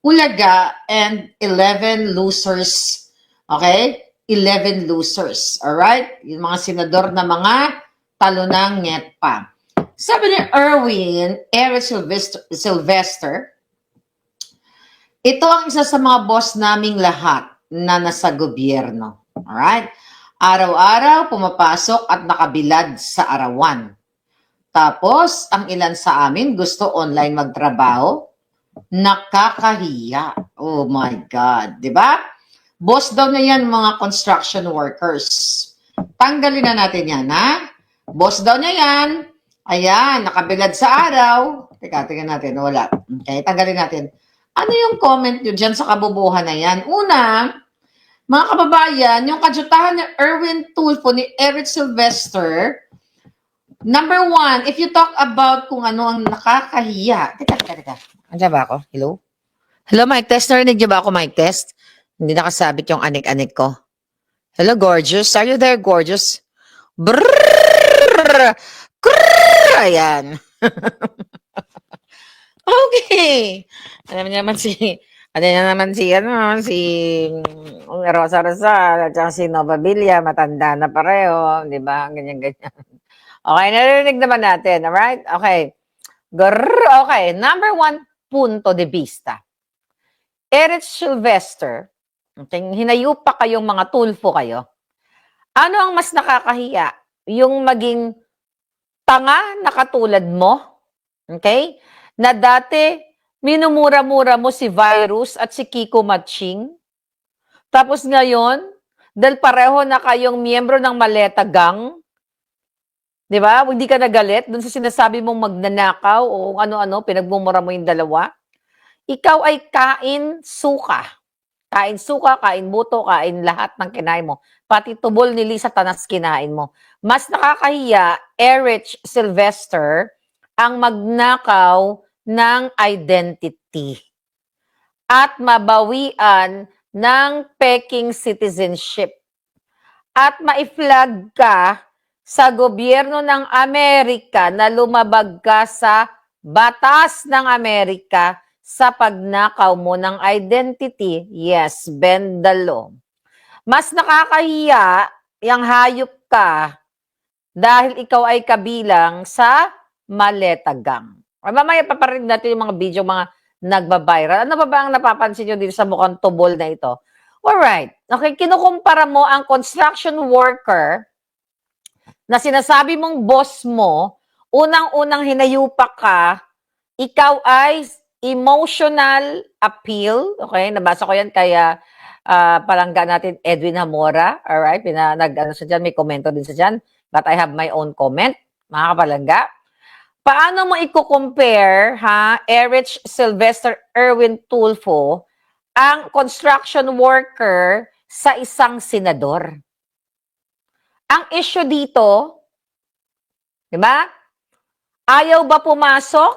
ulaga and 11 losers. Okay? 11 losers. Alright? Yung mga senador na mga talo ng NGETPA. Sabi ni Eric Sylvester, ito ang isa sa mga boss naming lahat na nasa gobyerno. Alright? Araw-araw pumapasok at nakabilad sa arawan. Tapos, ang ilan sa amin gusto online magtrabaho. Nakakahiya. Oh my God. Diba? Boss daw na yan mga construction workers. Tanggalin na natin yan, ha? Boss daw na yan. Ayan, nakabilad sa araw. Teka, tingnan natin. Wala. Okay, tanggalin natin. Ano yung comment nyo dyan sa kabubuhan na yan? Una, mga kababayan, yung kajotahan ni Erwin Tulfo ni Eric Sylvester, number one, if you talk about kung ano ang nakakahiya. Teka. Andiyan ba ako? Hello? Hello, mic test. Narinig niyo ba ako, mic test? Hindi nakasabit yung anik-anik ko. Hello, gorgeous. Are you there, gorgeous? Brrrr! Krrrr! Ayan. Okay. Alam niyo naman si Ano na naman si Rosa Rosal at saka si Nova Villa, matanda na pareho, di ba? Ganyan-ganyan. Okay, narinig naman natin, alright? Okay. Okay, number 1 punto de vista. Erich Sylvester, okay, hinayo pa kayong mga tulfo kayo. Ano ang mas nakakahiya? Yung maging tanga na katulad mo, okay? Na dati, minumura-mura mo si Virus at si Kiko Matching. Tapos ngayon, dahil pareho na kayong miyembro ng Maleta Gang, di ba? Hindi ka nagalit dun sa sinasabi mong magnanakaw o ano-ano, pinagmumura mo yung dalawa. Ikaw ay kain suka. Kain suka, kain buto, kain lahat ng kinain mo. Pati tubol ni Lisa Tanas kinain mo. Mas nakakahiya, Erich Sylvester, ang magnakaw ng identity at mabawian ng peking citizenship at ma-flag ka sa gobyerno ng Amerika na lumabag ka sa batas ng Amerika sa pagnakaw mo ng identity. Yes, bend the law. Mas nakakahiya yung hayop ka dahil ikaw ay kabilang sa Maleta Gang. Mamaya paparinig natin yung mga video, mga nagbabiral. Ano ba ang napapansin nyo dito sa mukhang tubol na ito? Alright. Okay, kinukumpara mo ang construction worker na sinasabi mong boss mo, unang-unang hinayupak ka, ikaw ay emotional appeal. Okay, nabasa ko yan kaya palangga natin Edwin Hamora. Alright, nag-ano siya dyan, may komento din siya dyan. But I have my own comment, mga kapalangga. Paano mo i-compare, Erich Sylvester Erwin Tulfo, ang construction worker sa isang senador? Ang issue dito, di ba? Ayaw ba pumasok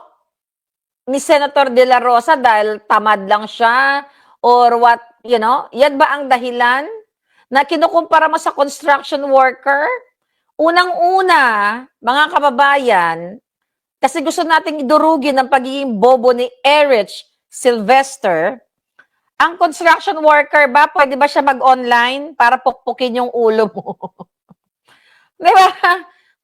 ni Senator De La Rosa dahil tamad lang siya or what, yan ba ang dahilan na kinukumpara mo sa construction worker? Unang-una, mga kababayan, kasi gusto nating idurugin ang pagiging bobo ni Erich Sylvester, ang construction worker ba, pwede ba siya mag-online para pukpukin yung ulo mo? Di ba?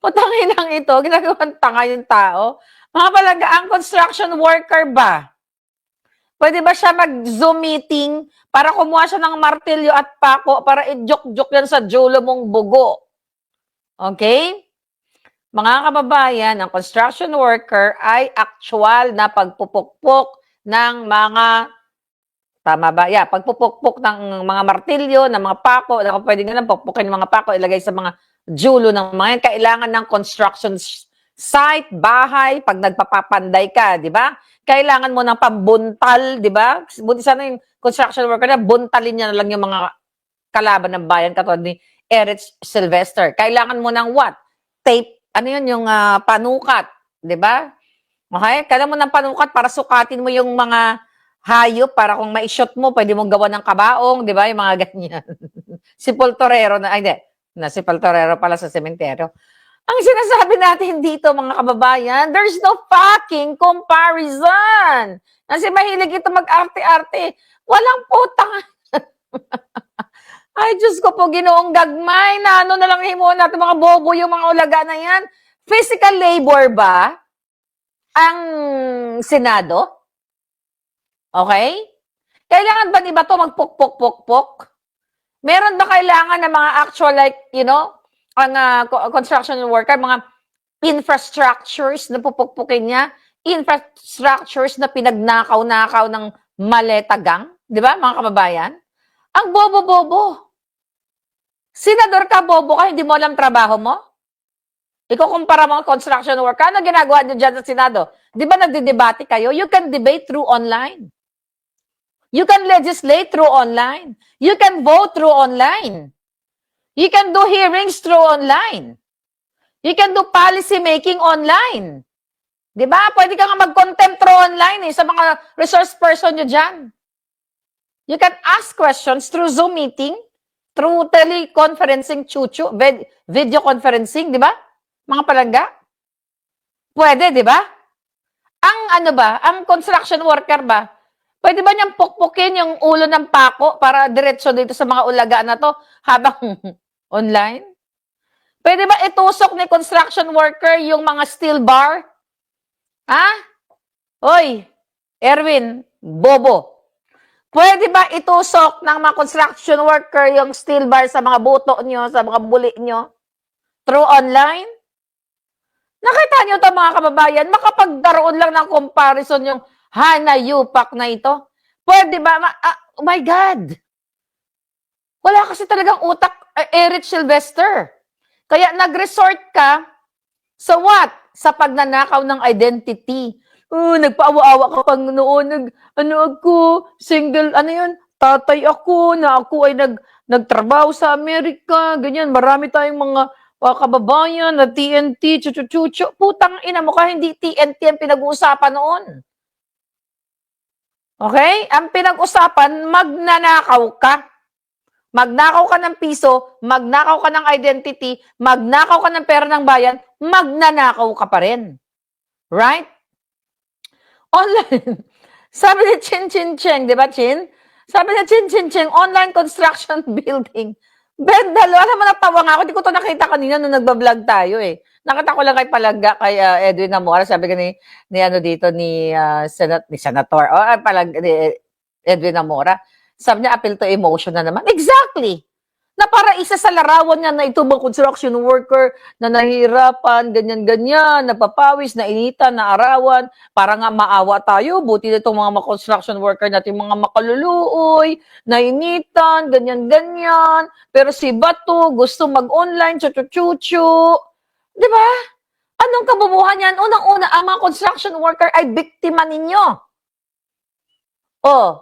Putangin lang ito, ginagawang tanga yung tao. Mga palaga, ang construction worker ba? Pwede ba siya mag-Zoom meeting para kumuha siya ng martilyo at pako para i-joke-joke yan sa julo mong bugo? Okay? Mga kababayan, ang construction worker ay actual na pagpupukpok ng mga, tama ba? Yeah, pagpupukpok ng mga martilyo, ng mga pako, pwede nga lang pukpukin ng mga pako, ilagay sa mga julo ng mga yan. Kailangan ng construction site, bahay, pag nagpapapanday ka, di ba? Kailangan mo ng pambuntal, di ba? Buti sana yung construction worker na buntalin niya na lang yung mga kalaban ng bayan katulad ni Erich Sylvester. Kailangan mo ng what? Tape, ano yun, yung panukat, di ba? Okay? Kailangan mo ng panukat para sukatin mo yung mga hayop para kung ma-shot mo, pwede mong gawa ng kabaong, di ba? Yung mga ganyan. Si Poltorero na, ay hindi, si Poltorero pala sa sementeryo. Ang sinasabi natin dito, mga kababayan, there's no fucking comparison. Kasi mahilig ito mag-arte-arte. Walang putang. Ay, Diyos ko po, Ginoong Gagmay, na ano na lang himuon natin, mga bobo yung mga ulaga na yan. Physical labor ba ang Senado? Okay? Kailangan ba diba to magpuk-puk-puk-puk? Meron ba kailangan ng mga actual like, ang construction worker, mga infrastructures na pupukpukin niya, infrastructures na pinagnakaw-nakaw ng Maleta Gang? Di ba, mga kababayan? Ang bobo-bobo. Senador ka, bobo ka, hindi mo alam trabaho mo? Ikaw kumpara mga construction worker, ano ginagawa niyo dyan sa Senado? Di ba nagdidebate kayo? You can debate through online. You can legislate through online. You can vote through online. You can do hearings through online. You can do policy making online. Di ba? Pwede ka nga mag-contempt through online sa mga resource person nyo dyan. You can ask questions through Zoom meeting, through teleconferencing, video conferencing, di ba? Mga palangga. Pwede, di ba? Ang construction worker ba? Pwede ba niyang pukpukin yung ulo ng pako para diretso dito sa mga ulaga na to habang online? Pwede ba itusok ni construction worker yung mga steel bar? Ha? Hoy, Erwin, bobo. Pwede ba itusok ng mga construction worker yung steel bar sa mga buto nyo, sa mga buli nyo? Through online? Nakita nyo ito mga kababayan, makapagdaroon lang ng comparison yung Hana Yupak na ito. Pwede ba? Oh my God! Wala kasi talagang utak, Eric Sylvester. Kaya nag-resort ka sa what? Sa pagnanakaw ng identity. Nagpaawa-awa ka pang noon, single, tatay ako, na ako ay nagtrabaho sa Amerika, ganyan, marami tayong mga kababayan na TNT, chuchu-chuchu. Putang ina mo ka, hindi TNT ang pinag-uusapan noon. Okay? Ang pinag-usapan, magnanakaw ka. Magnakaw ka ng piso, magnakaw ka ng identity, magnakaw ka ng pera ng bayan, magnanakaw ka pa rin. Right? Online. Sabi ni Chin Chin Cheng, di ba Chin? Sabi ni Chin Chin Cheng, online construction building. Bendalo, alam mo, natawa nga ako. Hindi ko ito nakita kanina nung nagbablog tayo eh. Nakita ko lang kay Palangga, kay Edwin Namora. Sabi ko ni Senator, ni Edwin Namora. Sabi niya, appeal to emotion na naman. Exactly! Na para isa sa larawan niya na ito mga construction worker na nahihirapan, ganyan-ganyan, napapawis, nainitan, naarawan, para nga maawa tayo, buti na itong mga construction worker natin, mga makaluluoy, nainitan, ganyan-ganyan, pero si Bato gusto mag-online, chuchu-chuchu. Di ba? Anong kabubuhan yan? Unang-una, ang mga construction worker ay biktima ninyo.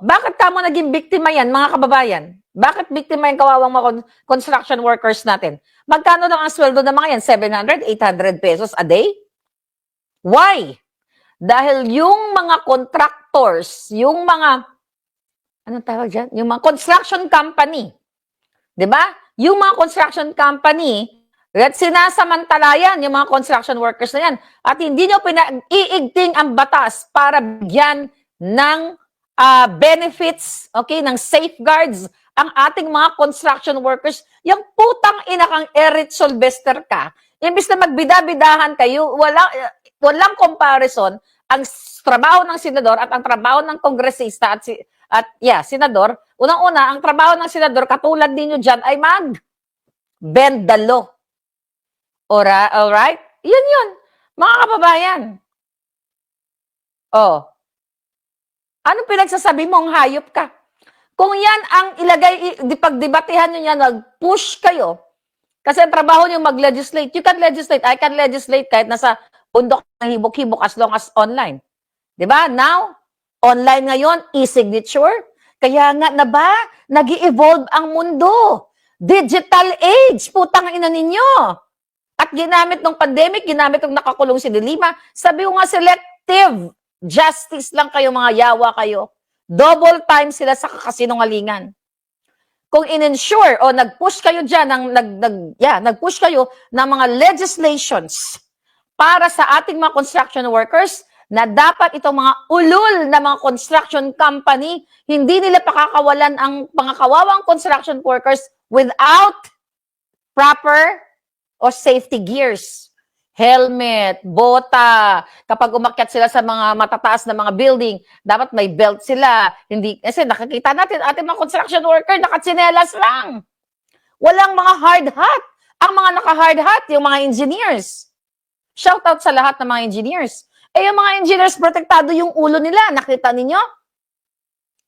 Bakit kamo naging biktima yan, mga kababayan? Bakit biktima yung kawawang mga construction workers natin? Magkano lang ang sweldo ng mga yan? 700, 800 pesos a day? Why? Dahil yung mga contractors, yung mga, anong tawag dyan? Yung mga construction company, di ba? Yung mga construction company, sinasamantalayan yung mga construction workers na yan. At hindi nyo iigting ang batas para bigyan ng benefits, okay, ng safeguards ang ating mga construction workers. Yung putang ina kang Eric Sylvester ka, imbis na magbida-bidahan kayo, walang comparison ang trabaho ng senador at ang trabaho ng kongresista senador. Unang-una, ang trabaho ng senador, katulad ninyo dyan, ay bend the law. Alright? Yun. Mga kababayan. Anong pinagsasabi mo? Ang hayop ka. Kung yan ang pagdebatehan nyo yan, nag-push kayo, kasi ang trabaho nyo mag-legislate, you can legislate, I can legislate kahit nasa bundok ng hibok-hibok as long as online. Diba? Now, online ngayon, e-signature. Kaya nga na ba, nag-i-evolve ang mundo. Digital age, putang ina ninyo. At ginamit ng pandemic, ginamit ng nakakulong si Dilima, sabi ko nga selective justice lang kayo, mga yawa kayo. Double time sila sa kakasinungalingan. Kung in-ensure o nag-push kayo dyan, nag-push kayo ng mga legislations para sa ating mga construction workers na dapat itong mga ulol na mga construction company, hindi nila pakakawalan ang mga kawawang construction workers without proper o safety gears. Helmet, bota, kapag umakyat sila sa mga matataas na mga building, dapat may belt sila. Kasi nakikita natin, ating mga construction worker, nakatsinelas lang. Walang mga hard hat. Ang mga naka-hard hat, yung mga engineers. Shout out sa lahat ng mga engineers. Yung mga engineers, protektado yung ulo nila. Nakita ninyo?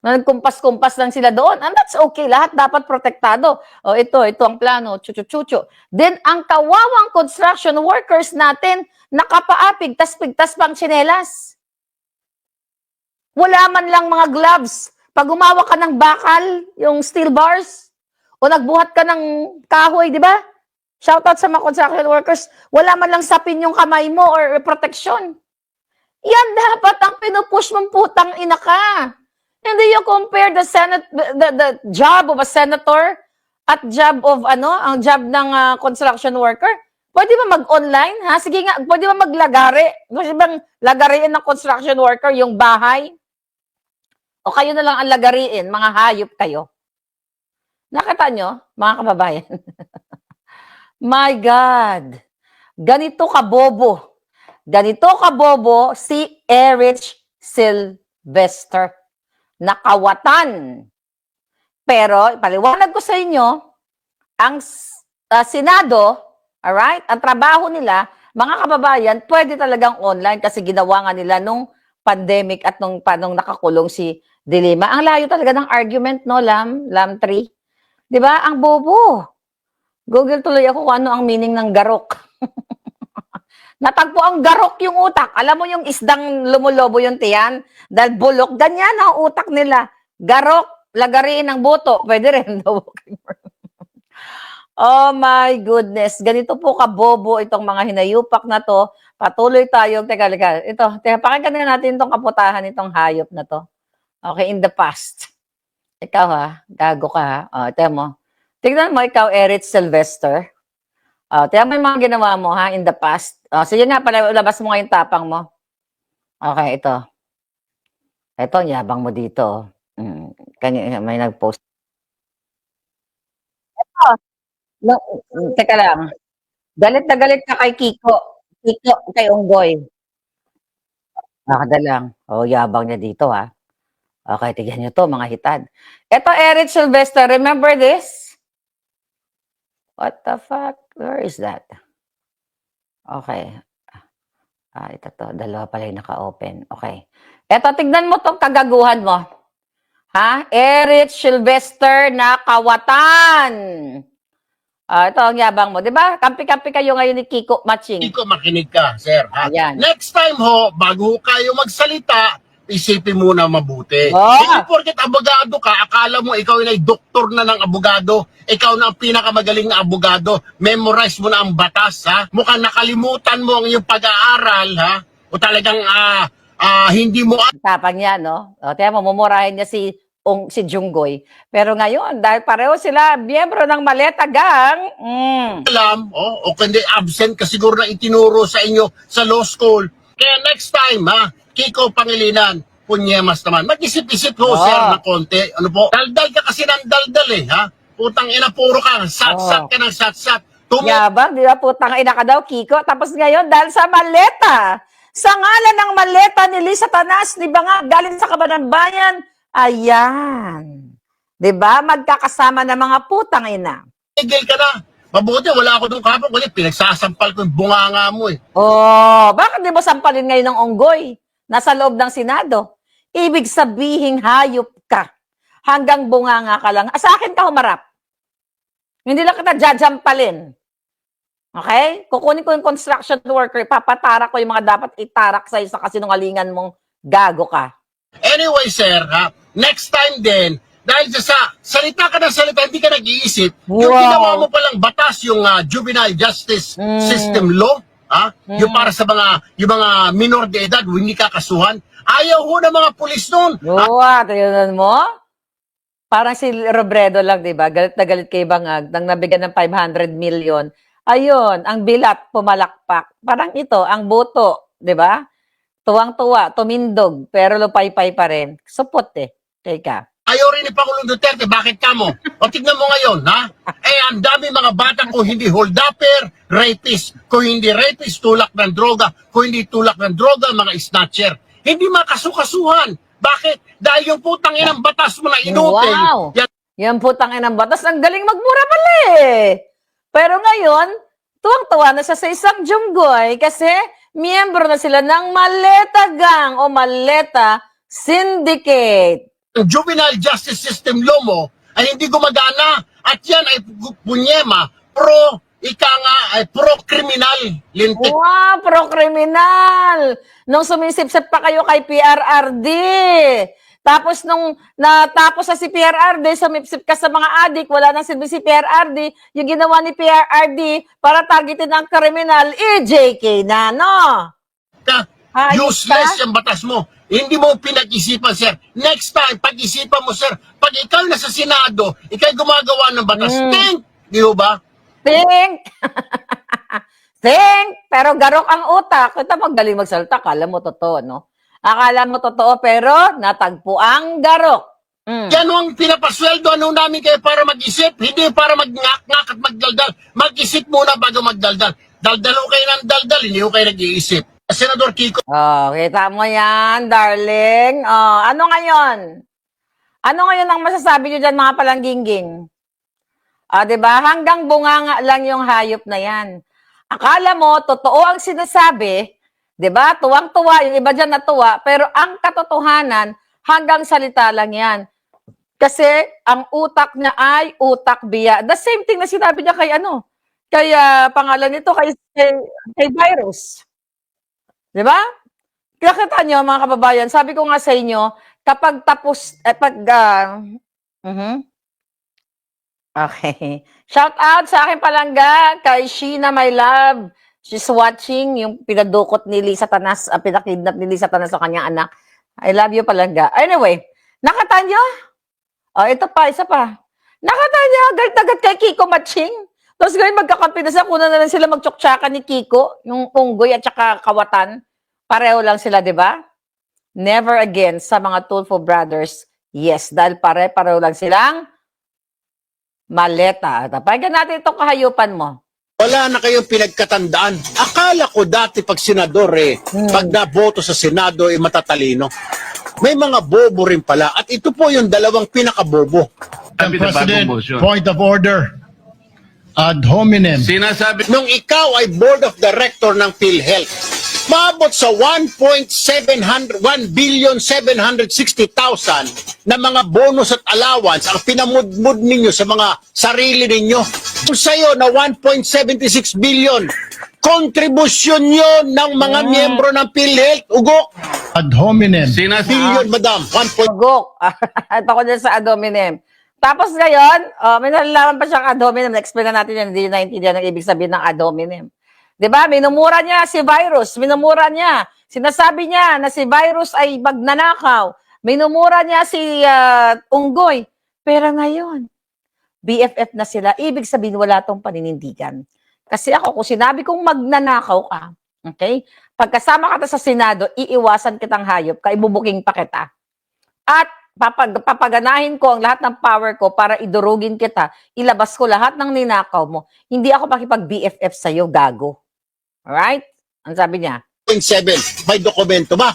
Na nagkumpas-kumpas lang sila doon. And that's okay. Lahat dapat protektado. Ito ang plano. Chuchu-chuchu. Then, ang kawawang construction workers natin, nakapaapig, tas-pigtas pang tsinelas. Wala man lang mga gloves. Pag umawa ka ng bakal, yung steel bars, o nagbuhat ka ng kahoy, di ba? Shoutout sa mga construction workers. Wala man lang sapin yung kamay mo or protection. Yan dapat ang pinupush mong putang ina ka. Hindi you compare the job of a senator at job of ang job ng construction worker. Pwede ba mag-online? Ha? Sige nga, pwede ba maglagari? Pwede bang lagariin ng construction worker yung bahay? O kayo na lang ang lagariin, mga hayop kayo. Nakita nyo, mga kababayan? My God! Ganito kabobo. Ganito kabobo si Erich Sylvester. Nakawatan. Pero, paliwanag ko sa inyo, ang Senado, alright, ang trabaho nila, mga kababayan, pwede talagang online kasi ginawa nga nila nung pandemic at nung nakakulong si De Lima. Ang layo talaga ng argument, no, Lam 3. Di ba? Ang bobo. Google tuloy ako kung ano ang meaning ng garok. Natagpo ang garok yung utak. Alam mo yung isdang lumulobo yung tiyan? Dahil bulok, ganyan ang utak nila. Garok, lagariin ng buto. Pwede rin. Oh my goodness. Ganito po kabobo itong mga hinayupak na to. Patuloy tayo. Teka. Ito, pakinggan na natin itong kaputahan itong hayop na to. Okay, in the past. Ikaw ha, gago ka ha. Tignan mo. Tignan mo ikaw, Erich Sylvester. Tignan mo yung mga ginawa mo ha, in the past. Sige nga pala, labas mo nga yung tapang mo. Okay, ito. Ito, yabang mo dito. May nag-post. No, teka lang. Galit na galit ka kay Kiko. Kiko, kay Unggoy. Nakada lang. Yabang niya dito ha. Okay, tignan niyo to mga hitad. Ito, Erich Sylvester, remember this? What the fuck? Where is that? Okay. Ito to. Dalawa pala yung naka-open. Okay. Ito, tignan mo tong kagaguhan mo. Ha? Erich Sylvester nakawatan. Ito ang yabang mo. Di ba? Kampi-kampi kayo ngayon ni Kiko Matching. Kiko, makinig ka, sir. Ha? Ayan. Next time ho, bago kayo magsalita, isipin muna mabuti. Oh. Hindi porket abogado ka, akala mo ikaw ay doktor na ng abogado, ikaw na ang pinakamagaling na abogado, memorize mo na ang batas, ha? Mukhang nakalimutan mo ang iyong pag-aaral, ha? O talagang hindi mo Tapang niya, no? Tiyan mo, mumurahin niya si Junggoy. Pero ngayon, dahil pareho sila, miyembro ng Maleta Gang, alam, o kundi absent ka siguro na itinuro sa inyo sa law school. Kaya next time, ha, Kiko Pangilinan, punyemas naman. Mag-isip-isip ho, sir, na konti. Ano po? Daldal ka kasi ng daldal, ha? Putang ina, puro ka. Sat-sat ka ng sat-sat. Yabang, di ba? Putang ina ka daw, Kiko. Tapos ngayon, dahil sa Maleta, sa ngalan ng Maleta ni Lisa Tanas, di ba nga, galing sa Kabanang Bayan, ayan. Di ba? Magkakasama ng mga putang ina. Tigil ka na. Mabuti, wala ako doon kapag ulit. Pinagsasampal ko yung bunganga mo eh. Bakit di mo sampalin ngayon ng unggoy? Nasa loob ng Senado. Ibig sabihin, hayop ka. Hanggang bunganga ka lang. Sa akin ka humarap. Hindi lang kita jajampalin. Okay? Kukunin ko yung construction worker, papatarak ko yung mga dapat itarak sa isa kasinungalingan mong gago ka. Anyway, sir, ha, next time din, dahil sa salita ka ng salita, hindi ka nag-iisip, yung ginawa mo palang batas, yung juvenile justice system law, yung para sa mga minor de edad, hindi kakasuhan, ayaw ho ng mga pulis nun. Tingnan mo? Parang si Robredo lang, di ba? Galit na galit kay Bangag nang nabigyan ng 500 million. Ayun, ang bilat, pumalakpak. Parang ito, ang boto, di ba? Tuwang-tuwa, tumindog, pero lupay-pay pa rin. Supot eh. Teka. Ayaw rin ni Pangulong Duterte, bakit ka mo? O tignan mo ngayon, ha? Ang dami mga bata kung hindi hold-upper, rapist. Kung hindi rapist, tulak ng droga. Kung hindi tulak ng droga, mga snatcher. Hindi makasukasuhan. Bakit? Dahil yung putang inang batas mo na inutil. Wow! Yan putang inang batas, ang galing magmura pala eh. Pero ngayon, tuwang-tuwa na siya sa isang Junggoy kasi miyembro na sila ng Maleta Gang o Maleta Syndicate. Ang juvenile justice system law mo ay hindi gumagana at yan ay punyema pro-kriminal. Lintik. Wow, pro-kriminal! Nung sumisipsip pa kayo kay PRRD. Tapos nung natapos sa si PRRD, sumipsip ka sa mga adik, wala nang silbi si PRRD, yung ginawa ni PRRD para targetin ang kriminal, JK na, no? Useless yung batas mo. Hindi mo pinag-isipan, sir. Next time, pag-isipan mo, sir. Pag ikaw nasa Senado, ikaw gumagawa ng batas, think! Di ba? Think! Think! Pero garok ang utak. Ito magaling magsalita, kala mo totoo, no? Akala mo totoo, pero natagpo ang garok. Yan ang pinapasweldo namin kayo para mag-isip, hindi para mag-ngak-ngak at magdaldal. Mag-isip muna bago magdaldal. Daldalo kayo ng daldal, hindi ko kayo nag-iisip. Senador Kiko, Oh, kita mo yan, darling. Oh, ano ngayon? Ano ngayon ang masasabi nyo dyan, mga palangginging? Ah, 'di ba? Hanggang bunganga lang yung hayop na yan. Akala mo, totoo ang sinasabi, 'di ba? Tuwang-tuwa, yung iba dyan natuwa, pero ang katotohanan, hanggang salita lang yan. Kasi ang utak niya ay utak biya. The same thing na sinabi niya kay ano, kay pangalan nito, kay Virus. 'Di ba? Nakita niyo mga kababayan, sabi ko nga sa inyo, kapag tapos, Okay. Shout out sa aking palangga, kay Sheena, my love. She's watching yung pinadukot ni Lisa Tanas, pinakidnap ni Lisa Tanas sa kanyang anak. I love you, palangga. Anyway, nakita niyo? Oh, ito pa, isa pa. Nakita niyo, agad-agad kay Kiko Matching. Tapos ngayon magkakampi na sila, kuna na lang sila magtsuksaka ni Kiko, yung unggoy at saka kawatan. Pareho lang sila, di ba? Never again sa mga Tulfo brothers. Yes, dahil pareho lang silang maleta. Tapagyan natin itong kahayupan mo. wala na kayong pinagkatandaan. Akala ko dati pag senador pag naboto sa Senado matatalino. May mga bobo rin pala. At ito po yung dalawang pinakabobo. Sabi na President, bagong motion. point of order. Ad hominem. Sinasabi, Nung ikaw ay board of director ng PhilHealth, maabot sa 1,760,000 na mga bonus at allowance ang pinamudmud ninyo sa mga sarili ninyo. Kung sa'yo na 1.76 billion, kontribusyon yon ng mga miyembro ng PhilHealth, ugok, Ad hominem. billion, madam, 1. Tugok. Ito ko dyan sa ad hominem. Tapos ngayon, may nalalaman pa siyang ad hominem. Na-explain na natin yan, hindi nyo naintindihan ang ibig sabihin ng ad hominem. Diba? Minumura niya si Virus. Minumura niya. Sinasabi niya na si Virus ay magnanakaw. Minumura niya si Unggoy. Pero ngayon, BFF na sila. Ibig sabihin, wala tong paninindigan. Kasi ako, kung sinabi kong magnanakaw ka, okay? Pagkasama ka sa Senado, iiwasan kitang hayop ka, ibubuking pa kita. At papaganahin ko ang lahat ng power ko para idurugin kita, ilabas ko lahat ng ninakaw mo. Hindi ako makipag-BFF sa'yo, gago. Alright? Ang sabi niya? 7. May dokumento ba?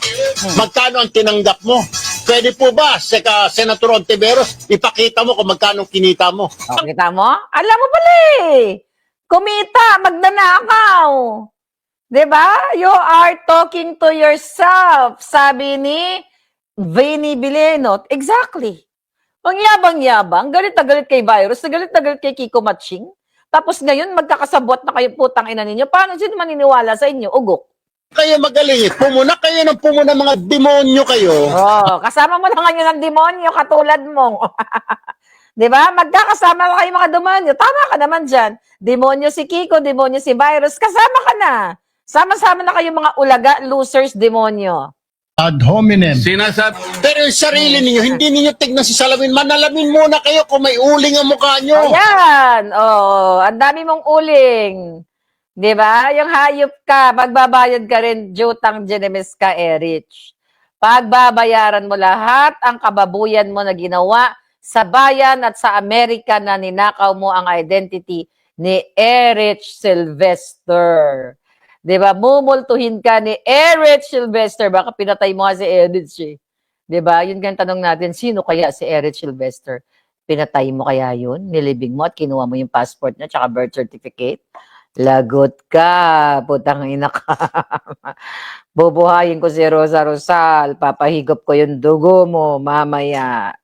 Magkano ang tinanggap mo? Pwede po ba, Senator Ontiveros, ipakita mo kung magkano kinita mo? O, kita mo? Alam mo pala eh. Kumita, magnanakaw. Diba? You are talking to yourself. Sabi ni Vinny Bileno. Exactly. Ang yabang-yabang, galit na galit kay Virus, galit na galit kay Kiko Matching. Tapos ngayon, magkakasabot na kayo putang ina ninyo. Paano sino maniniwala sa inyo? Ugok. Kayo magaling Pumuna kayo ng pumuna, mga demonyo kayo. Oh, kasama mo na ngayon ng demonyo, katulad mo. Di ba? Magkakasama na kayo mga demonyo. Tama ka naman dyan. Demonyo si Kiko, demonyo si Virus. Kasama ka na. Sama-sama na kayo mga ulaga, losers, demonyo. Ad hominem. sinasabi, Pero yung sarili ninyo, hindi ninyo tignan si salamin. Manalamin muna kayo kung may uling ang mukha nyo. Ayan. Oh, ang dami mong uling. Di ba? Yung hayop ka, magbabayad ka rin, Jutang Genemes ka, Erich. Pagbabayaran mo lahat ang kababuyan mo na ginawa sa bayan at sa Amerika na ninakaw mo ang identity ni Erich Sylvester. Diba? Mumultuhin ka ni Erich Sylvester. Baka pinatay mo nga si Erich eh. Diba? Yun nga tanong natin, sino kaya si Erich Sylvester? Pinatay mo kaya yun? Nilibing mo at kinuha mo yung passport niya tsaka birth certificate? Lagot ka, putang ina ka. Bubuhayin ko si Rosa Rosal, papahigop ko yung dugo mo mamaya.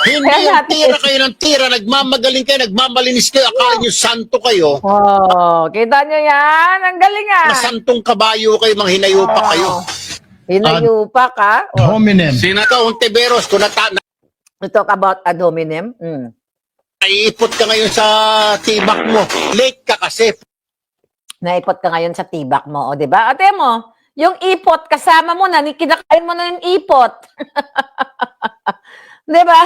Hindi yung tira kayo ng tira, nagmamagaling kayo, nagmamalinis kayo, akala nyo santo kayo. Oh, kita nyo yan? Ang galing ah. Masantong kabayo kayo, mga hinayupa kayo. Hinayupa ka? Ad hominem. Ikaw, Ontiveros, kung We talk about ad hominem. naiipot ka ngayon sa tibak mo, late ka kasi. Naipot ka ngayon sa tibak mo, o diba? Ate mo, yung ipot, kasama mo na, kinakain mo na yung ipot. Diba?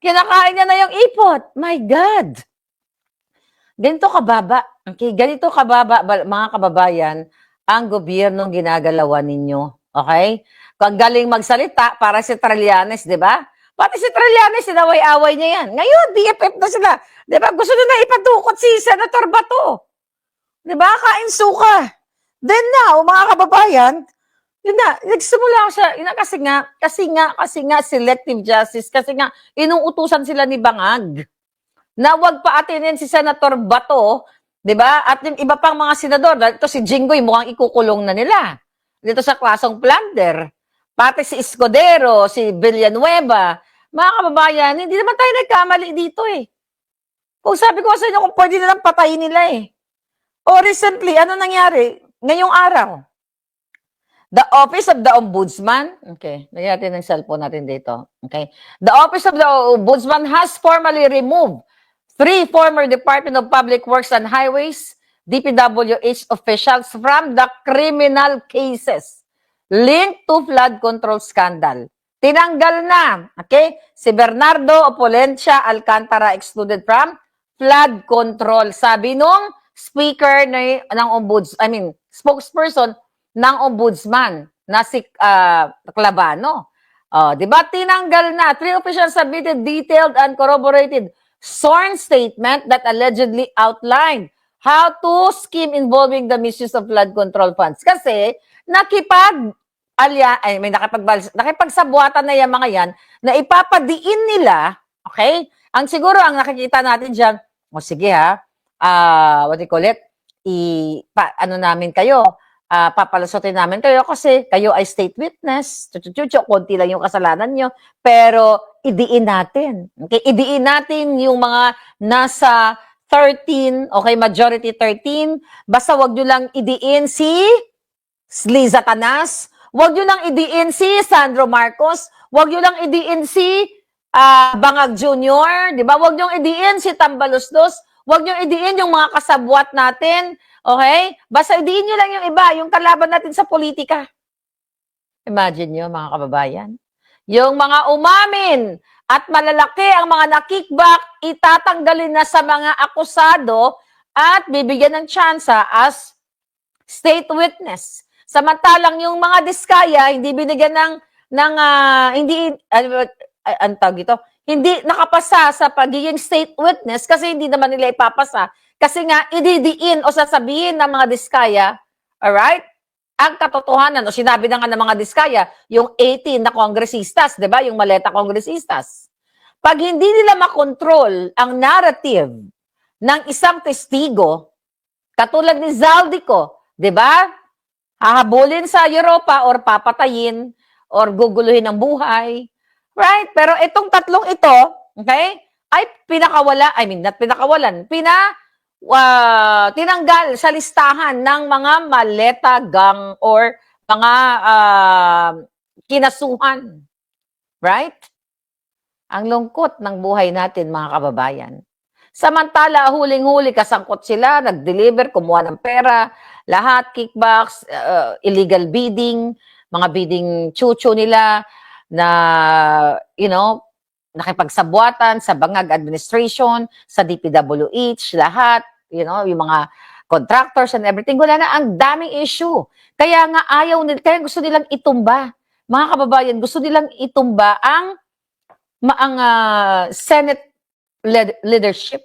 Kinakain niya na yung ipot. My God! Ganito kababa. Okay, ganito kababa, mga kababayan, ang gobyernong ginagalawan ninyo. Okay? Kung galing magsalita, para si Trillanes, di ba? Pati si Trillanes, sinaway-away niya yan. Ngayon, BFF na sila. Di ba? Gusto nila ipatukot si Senator Bato. Di ba? Kain suka. Then now, mga kababayan, yun na, nagsimula siya, yun na, kasi nga, selective justice, kasi nga, inuutusan sila ni Bangag na wag pa atinin si Senator Bato, di ba? At yung iba pang mga senador, ito si Jinggoy, mukhang ikukulong na nila. Dito sa klasong plunder. Pati si Escudero, si Villanueva, mga kababayan, hindi naman tayo nagkamali dito eh. Kung sabi ko sa inyo, kung pwede nilang patayin nila eh. O recently, ano nangyari? Ngayong araw, the Office of the Ombudsman, okay, lagyan natin ng cellphone natin dito, okay? The Office of the Ombudsman has formally removed 3 former Department of Public Works and Highways, DPWH officials from the criminal cases linked to flood control scandal. Tinanggal na, okay? Si Bernardo Opulencia Alcantara excluded from flood control. Sabi nung speaker ng spokesperson ng ombudsman na si Clavano. Di ba? Tinanggal na. 3 officials submitted detailed and corroborated sworn statement that allegedly outlined how to scheme involving the misuse of flood control funds. Kasi nakipagsabuatan na yung mga yan na ipapadiin nila, okay? Ang siguro ang nakikita natin diyan, sige ha, what do you call it? Namin kayo, papalasotin namin kayo kasi kayo ay state witness. Konti lang yung kasalanan nyo. Pero idiin natin. Okay? Idiin natin yung mga nasa 13, okay, majority 13. Basta wag nyo lang idiin si Liza Canas. Wag nyo lang idiin si Sandro Marcos. Wag nyo lang idiin si Bangag Jr. Di ba? Wag nyo idiin si Tambaloslos. Wag nyo idiin yung mga kasabwat natin. Okay? Basta idiin nyo lang yung iba, yung kalaban natin sa politika. Imagine nyo, mga kababayan. Yung mga umamin at malalaki ang mga nakickback, itatanggalin na sa mga akusado at bibigyan ng tsansa as state witness. Samantalang yung mga diskaya, hindi binigyan hindi nakapasa sa pagiging state witness kasi hindi naman nila ipapasa. Kasi nga, ididiin o sasabihin ng mga diskaya, alright, ang katotohanan, o sinabi na nga ng mga diskaya, yung 18 na kongresistas, di ba? Yung maleta kongresistas. Pag hindi nila makontrol ang narrative ng isang testigo, katulad ni Zaldico, di ba? Hahabulin sa Europa or papatayin or guguluhin ang buhay. Right? Pero itong tatlong ito, okay, ay tinanggal sa listahan ng mga maleta gang or mga kinasuhan. Right? Ang lungkot ng buhay natin, mga kababayan. Samantala, huling-huli, kasangkot sila, nag-deliver, kumuha ng pera, lahat, kickbacks, illegal bidding, mga bidding chucho nila na, nakipagsabuatan sa Bangag Administration, sa DPWH, lahat, yung mga contractors and everything. Wala na, ang daming issue. Kaya nga kaya gusto nilang itumba. Mga kababayan, gusto nilang itumba ang Senate leadership.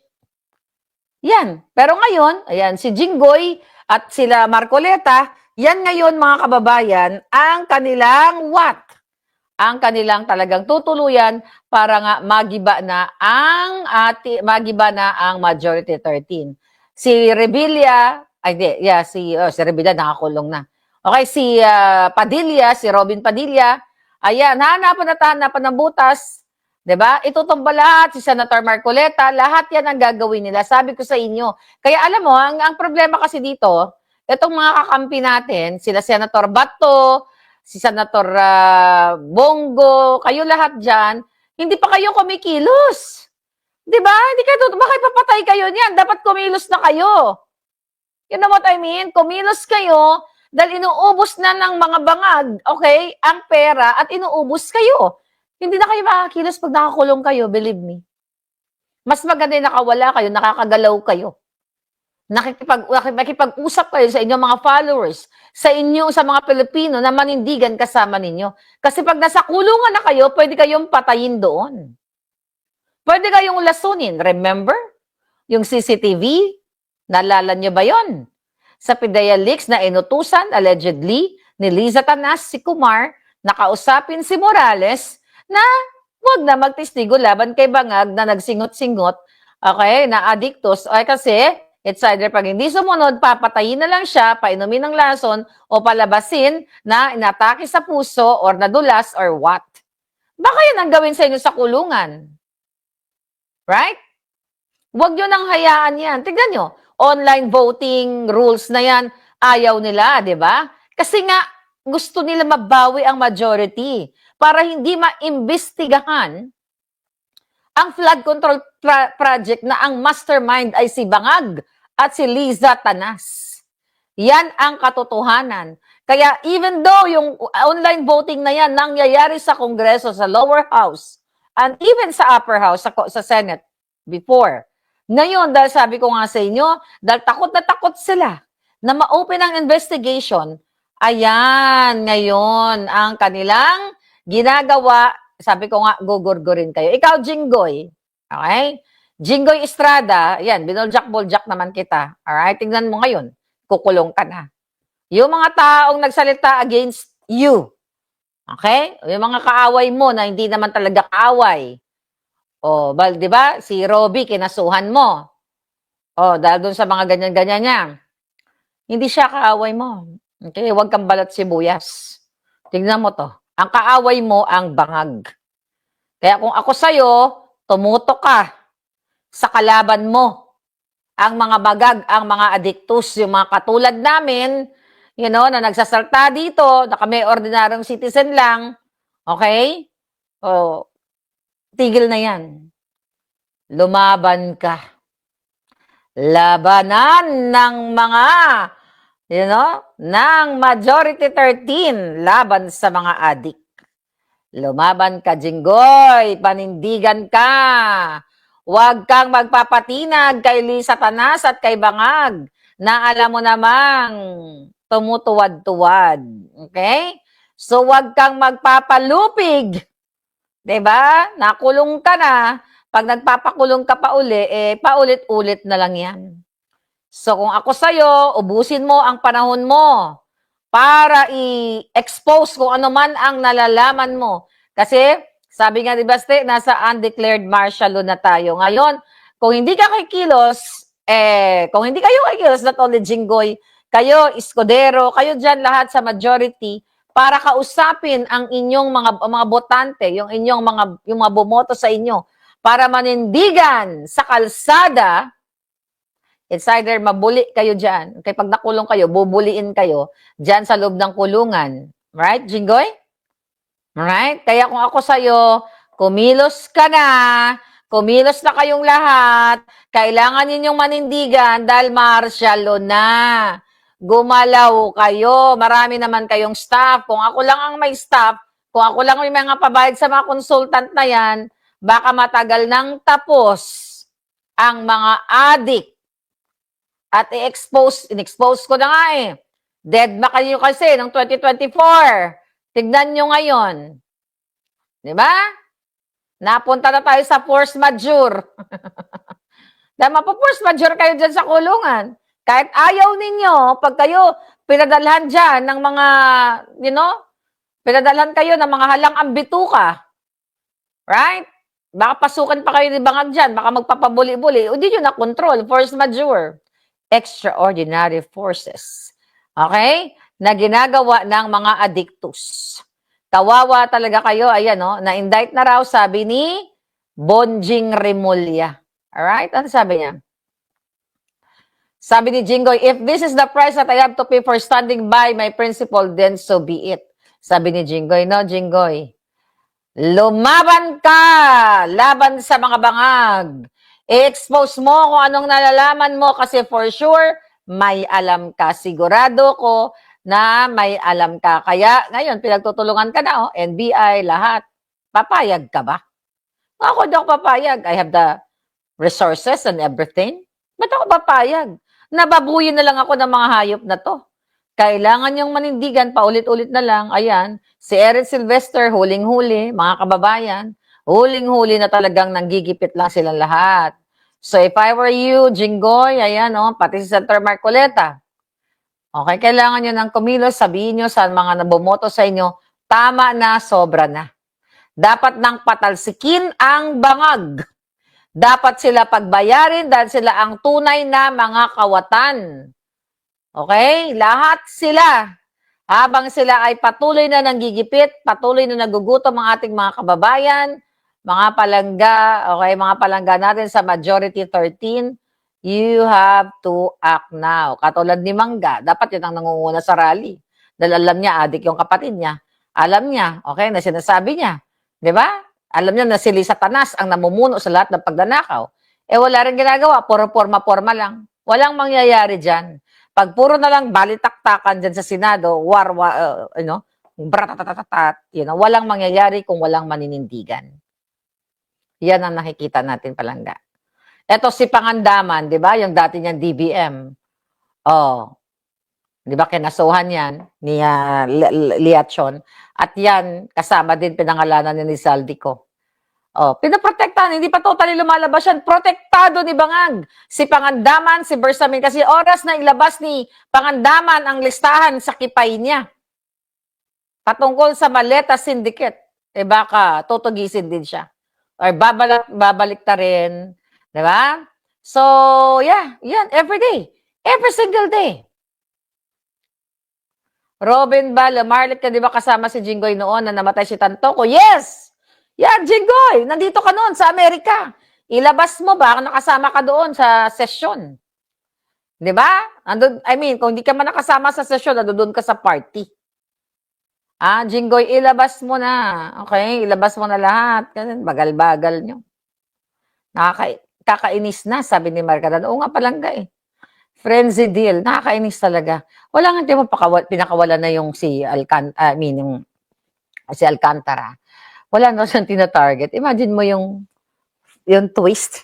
Yan. Pero ngayon, ayan, si Jinggoy at sila Marcoleta, yan ngayon, mga kababayan, ang kanilang ang kanilang talagang tutuluyan para nga magiba na ang majority 13. Si Revilla, si Revilla nakakulong na. Okay, si Padilla, si Robin Padilla, ayan, hanapan ng butas, 'di ba? Itutumba lahat, si Senator Marcoleta, lahat 'yan ang gagawin nila. Sabi ko sa inyo. Kaya alam mo, ang problema kasi dito, itong mga kakampi natin, sila Senator Bato, si Senator Bongo, kayo lahat dyan, hindi pa kayo kumikilos. Di ba? Bakit papatay kayo niyan? Dapat kumilos na kayo. You know what I mean? Kumilos kayo dahil inuubos na ng mga bangag, okay, ang pera at inuubos kayo. Hindi na kayo makakilos pag nakakulong kayo, believe me. Mas maganda nakawala kayo, nakakagalaw kayo. nakikipag-usap kayo sa inyong mga followers, sa mga Pilipino na manindigan kasama ninyo. Kasi pag nasa kulungan na kayo, pwede kayong patayin doon. Pwede kayong lasunin. Remember? Yung CCTV, naalala nyo ba yon? Sa PIDEA leaks na inutusan, allegedly, ni Liza Tanas, si Kumar, nakausapin si Morales na huwag na magtistigo laban kay Bangag na nagsingot-singot, okay, na addictus. Ay kasi, it's either pag hindi sumunod, papatayin na lang siya, painumin ng lason, o palabasin na inatake sa puso, or nadulas, or what. Baka yun ang gawin sa inyo sa kulungan. Right? Huwag nyo nang hayaan yan. Tignan nyo, online voting rules na yan, ayaw nila, di ba? Kasi nga, gusto nila mabawi ang majority para hindi maimbestigahan ang flood control project na ang mastermind ay si Bangag at si Liza Tanas. Yan ang katotohanan. Kaya even though yung online voting na yan nangyayari sa Kongreso, sa lower house, and even sa upper house, sa Senate, before. Ngayon, dahil sabi ko nga sa inyo, dahil takot na takot sila na ma-open ang investigation, ayan, ngayon, ang kanilang ginagawa, sabi ko nga, gugurgurin kayo. Ikaw, Jinggoy, okay? Jinggoy Estrada, ayan, binuljak-buljak naman kita. Alright, tingnan mo ngayon, kukulong ka na. Yung mga taong nagsalita against you, okay? Yung mga kaaway mo na hindi naman talaga kaaway. O, di ba? Si Robby, kinasuhan mo. O, dahil dun sa mga ganyan-ganyan niya. Hindi siya kaaway mo. Okay? Huwag kang balat sibuyas. Tingnan mo to. Ang kaaway mo, ang Bangag. Kaya kung ako sa'yo, tumutok ka sa kalaban mo. Ang mga bagag, ang mga addictus, yung mga katulad namin, you know, na nagsasalta dito, na kami ordinaryong citizen lang, okay? O, tigil na yan. Lumaban ka. Labanan ng mga, you know, ng majority 13 laban sa mga adik. Lumaban ka, Jinggoy. Panindigan ka. Huwag kang magpapatinag kay Liza Tanas at kay Bangag na alam mo namang tumutuwad-tuwad. Okay? So, huwag kang magpapalupig. Diba? Nakulong ka na. Pag nagpapakulong ka pa uli, paulit-ulit na lang yan. So, kung ako sa'yo, ubusin mo ang panahon mo para i-expose kung ano man ang nalalaman mo. Kasi, sabi nga, diba, nasa undeclared martial law na tayo. Ngayon, kung hindi ka kikilos, kung hindi kayo kikilos, not only Jinggoy, kayo, Escudero, kayo dyan lahat sa majority, para kausapin ang inyong mga botante, yung mga bumoto sa inyo, para manindigan sa kalsada, it's either mabuli kayo dyan. Kaya pag nakulong kayo, bubuliin kayo dyan sa loob ng kulungan. Right, Jinggoy? Right? Kaya kung ako sa'yo, kumilos ka na, kumilos na kayong lahat, kailangan ninyong manindigan dahil martial law na. Gumalaw kayo, marami naman kayong staff. Kung ako lang ang may staff, kung ako lang may mga pabayad sa mga consultant na yan, baka matagal nang tapos ang mga addict. At in-expose ko na nga Dead ba kayo kasi ng 2024? Tignan nyo ngayon. Di ba? Napunta na tayo sa force majeure. Dahil mapo-force majeure kayo dyan sa kulungan. Kahit ayaw ninyo, pag kayo pinadalhan dyan ng mga, you know, pinadalhan kayo ng mga halang ambituka. Right? Baka pasukan pa kayo ni Bangag dyan, baka magpapabuli-buli. Hindi nyo na-control. Force majeure. Extraordinary forces. Okay? Na ginagawa ng mga addictus. Kawawa talaga kayo. Ayan, no? Na-indict na raw, sabi ni Bonjing Remulla. Alright? Ano sabi niya? Sabi ni Jinggoy, if this is the price that I have to pay for standing by my principle, then so be it. Sabi ni Jinggoy, no, Jinggoy. Lumaban ka! Laban sa mga Bangag. I-expose mo kung anong nalalaman mo kasi for sure, may alam ka. Sigurado ko na may alam ka. Kaya ngayon, pinagtutulungan ka na, NBI, lahat. Papayag ka ba? Ako daw papayag. I have the resources and everything. Ba't ako papayag? Nababuyin na lang ako ng mga hayop na to. Kailangan yung manindigan, paulit-ulit na lang. Ayan, si Eric Sylvester, huling-huli, mga kababayan, huling-huli na talagang nanggigipit lang silang lahat. So if I were you, Jinggoy, ayan, pati si Senator Marcoleta, okay, kailangan nyo ng kumilos, sabihin nyo sa mga nabumoto sa inyo, tama na, sobra na. Dapat nang patalsikin ang bangag. Dapat sila pagbayarin dahil sila ang tunay na mga kawatan. Okay? Lahat sila. Habang sila ay patuloy na nanggigipit, patuloy na nagugutom ang ating mga kababayan, mga palangga, okay, mga palangga natin sa majority 13, you have to act now. Katulad ni Mangga, dapat yun ang nangunguna sa rally. Dahil alam niya, adik yung kapatid niya. Alam niya, okay, na sinasabi niya. Di ba? Alam niya na si Satanas ang namumuno sa lahat ng pagdanakaw. Wala rin ginagawa, puro forma-forma lang. Walang mangyayari dyan. Pag puro na lang balitaktakan dyan sa Senado, bratatatat, walang mangyayari kung walang maninindigan. Yan ang nakikita natin, palangga. Eto si Pangandaman, di ba? Yung dati niyang DBM. Di ba, kinasuhan yan ni Liachon. At yan, kasama din pinangalanan ni Saldico. Pinaprotektahan, hindi pa totally lumalabas yan. Protektado ni Bangag. Si Pangandaman, si Bersamin. Kasi oras na ilabas ni Pangandaman ang listahan sa kipay niya. Patungkol sa Maleta Syndicate. Baka tutugisin din siya. Or babalik ta rin. Diba? So, yeah, yan, every day. Every single day. Robin Bala, Marlick ka di ba kasama si Jinggoy noon na namatay si Tantoco? Yes! Yeah, Jinggoy, nandito ka noon sa Amerika. Ilabas mo ba kung nakasama ka doon sa session? Di ba? Kung hindi ka man nakasama sa session, nandoon ka sa party. Jinggoy, ilabas mo na. Okay, ilabas mo na lahat. Bagal-bagal nyo. Kakainis na, sabi ni Marcadan. Oo nga palangga eh. Frenzy deal. Nakakainis talaga. Wala nga mo pinakawalan na yung si Alcantara. Wala na siyang tina-target. Imagine mo yung twist.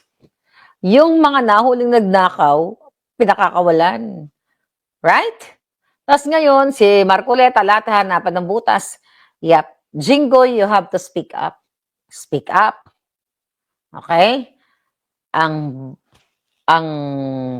Yung mga nahuling nagnakaw, pinakakawalan. Right? Tapos ngayon, si Marcoleta, lahat hanapan ng butas. Yep. Jinggoy, you have to speak up. Speak up. Okay? Ang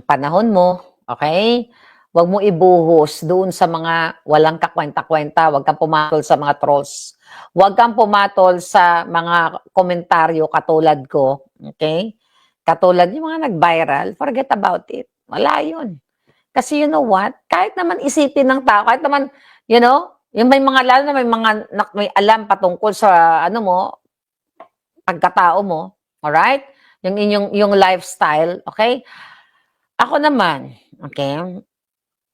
panahon mo, okay? Huwag mo ibuhos doon sa mga walang kakwenta-kwenta. Huwag kang pumatol sa mga trolls. Huwag kang pumatol sa mga komentaryo katulad ko. Okay? Katulad yung mga nag-viral, forget about it. Wala yun. Kasi you know what? Kahit naman isipin ng tao, kahit naman, yung may mga lalo na may alam patungkol sa pagkatao mo, alright? Yung lifestyle, okay? Ako naman, okay?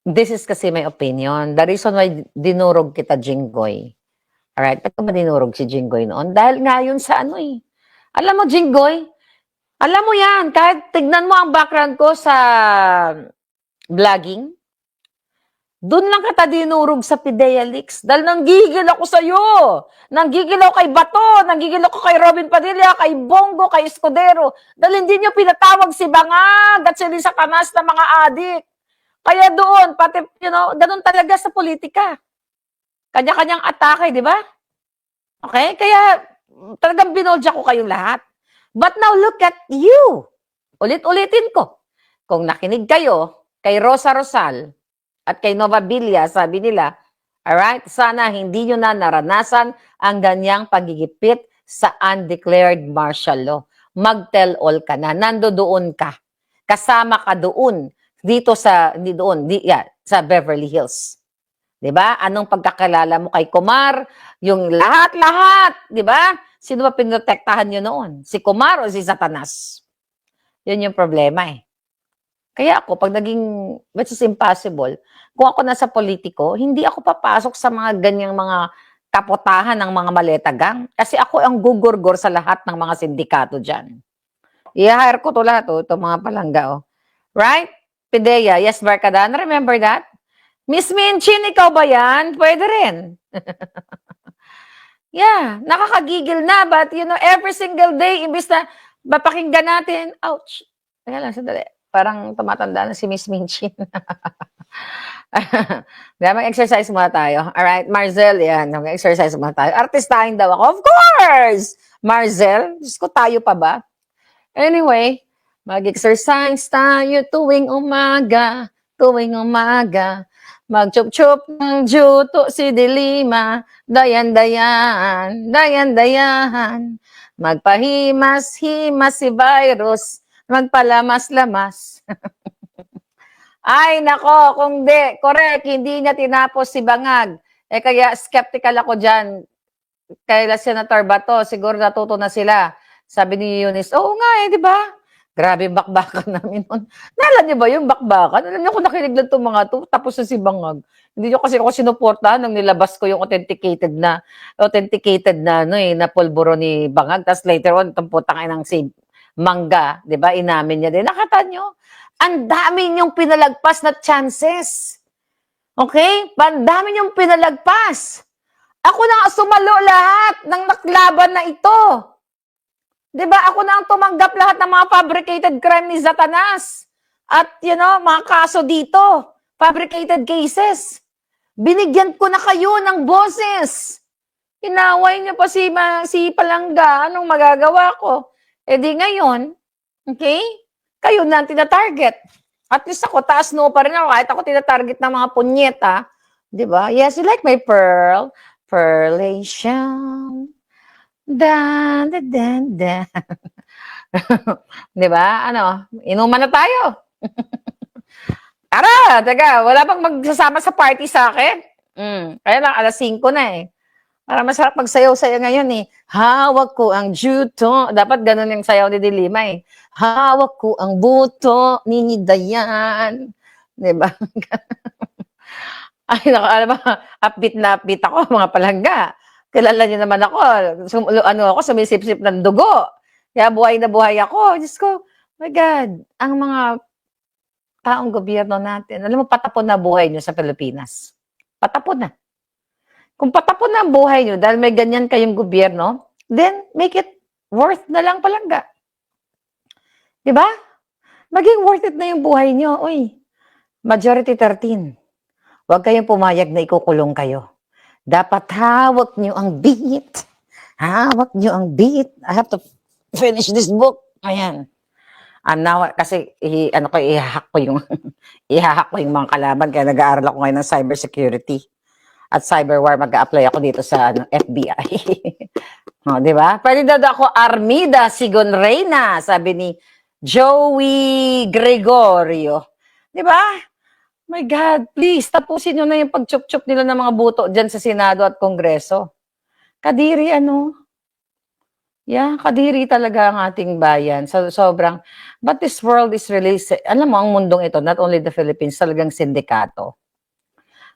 This is kasi my opinion. The reason why dinurog kita, Jinggoy. Alright? Ba't ba dinurog si Jinggoy noon? Dahil nga yun sa Alam mo, Jinggoy, alam mo yan, kahit tignan mo ang background ko sa vlogging, doon lang kita dinurog sa Pidea Leaks. Dahil nanggigil ako sa'yo. Nanggigil ako kay Bato. Nanggigil ako kay Robin Padilla, kay Bongo, kay Escudero. Dahil hindi nyo pinatawag si Bangag at si Satanas na mga adik. Kaya doon, pati, ganun talaga sa politika. Kanya-kanyang atake, di ba? Okay? Kaya talagang binodya ko kayong lahat. But now look at you. Ulit-ulitin ko. Kung nakinig kayo kay Rosa Rosal, at kay Nova Villa, sabi nila, alright, sana hindi nyo na naranasan ang ganyang pagigipit sa undeclared martial law. Mag-tell all ka na. Nandoon ka. Kasama ka doon. Dito sa Beverly Hills. Diba? Anong pagkakilala mo kay Kumar? Yung lahat-lahat. Diba? Sino ba pinotektahan nyo noon? Si Kumar o si Satanas? Yun yung problema eh. Kaya ako, pag which is impossible, kung ako nasa politiko, hindi ako papasok sa mga ganyang mga kapotahan ng mga maleta gang. Kasi ako ang gugurgor sa lahat ng mga sindikato dyan. I-hire ko to lahat, itong mga palangga. Right? Pidea, yes, Barkadan, remember that? Miss Minchin, ikaw ba yan? Pwede rin. Yeah, nakakagigil na, but every single day, imbis na mapakinggan natin, ouch. Teka lang, sandali. Parang tumatanda na si Miss Minchin. Diba, mag-exercise muna tayo. Alright, Marzel, yan. Mag-exercise muna tayo. Artistahin daw ako. Of course! Marzel, Diyos ko, tayo pa ba? Anyway, mag-exercise tayo tuwing umaga. Mag-chup-chup ng juto si Dilima. Dayan-dayan, dayan-dayan. Magpahimas-himas si virus. Magpalamas-lamas. Ay, nako, kung di, correct, hindi niya tinapos si Bangag. Kaya skeptical ako dyan. Kaya Senator Bato, siguro natuto na sila. Sabi ni Eunice, oo nga di ba? Grabe bakbakan namin nun. Naalala niyo ba yung bakbakan? Alam niyo kung nakinig lang itong mga to, tapos na si Bangag. Hindi niyo kasi ako sinuportahan nung nilabas ko yung authenticated na na pulburo ni Bangag. Tapos later on, itong putang inang si Mangga, di ba? Inamin niya din. Nakita niyo? Ang dami niyong pinalagpas na chances. Okay? Ang dami niyong pinalagpas. Ako na ang sumalo lahat ng naklaban na ito. Diba? Ako na ang tumanggap lahat ng mga fabricated crime ni Satanas. At, mga kaso dito. Fabricated cases. Binigyan ko na kayo ng boses. Inaway niyo pa si Palangga. Anong magagawa ko? Di ngayon, okay? Kayo na ang tinatarget. At least ako, taas no pa rin ako. Kahit ako tinatarget ng mga punyeta. Diba? Yes, you like my pearl. Pearlation. Dan, dan, dan, dan. Diba? Inuman na tayo. Tara, taga, wala pang magsasama sa party sa akin. Kaya lang, 5:00 na eh. Para masarap magsayaw-sayaw ngayon eh. Hawak ko ang juto. Dapat ganun yung sayaw ni Dilima eh. Hawak ko ang buto ni Dayan. Diba? Ay, alam mo, upbeat na upbeat ako, mga palangga. Kilala niyo naman ako. Sumisip-sip ng dugo. Kaya buhay na buhay ako. Diyos ko, my God, ang mga taong gobyerno natin, alam mo, patapon na buhay niyo sa Pilipinas. Patapon na. Kung patapon na ang buhay nyo dahil may ganyan kayong gobyerno, then make it worth na lang palangga. Diba? Maging worth it na yung buhay nyo. Uy, majority 13. Huwag kayong pumayag na ikukulong kayo. Dapat hawak nyo ang beat. Hawak nyo ang beat. I have to finish this book. Ayan. Now, kasi ihahak ko yung mga kalaban kaya nag-aaral ako ngayon ng cybersecurity. At cyberwar, mag-a-apply ako dito sa FBI. Di ba? Pwede daw ako Armida Sigonreina, sabi ni Joey Gregorio. Di ba? My God, please, tapusin nyo na yung pag-chup-chup nila ng mga buto dyan sa Senado at Kongreso. Kadiri, kadiri talaga ang ating bayan. Sobrang, but this world is really, alam mo, ang mundong ito, not only the Philippines, talagang sindikato.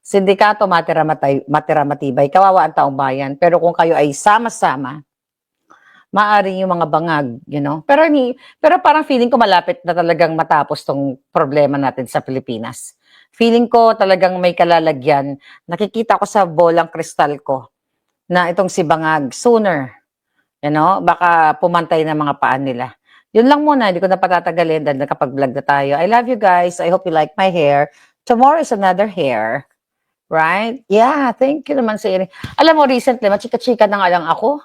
Sindikato, matira matibay, kawawa ang taong bayan. Pero kung kayo ay sama-sama, maaaring yung mga bangag, Pero parang feeling ko malapit na talagang matapos tong problema natin sa Pilipinas. Feeling ko talagang may kalalagyan. Nakikita ko sa bolang kristal ko na itong si Bangag, sooner, baka pumantay na mga paan nila. Yun lang muna, hindi ko na patatagalin dahil nakapag-vlog na tayo. I love you guys. I hope you like my hair. Tomorrow is another hair. Right? Yeah, thank you naman sa iyo. Alam mo, recently, machika-chika na nga lang ako.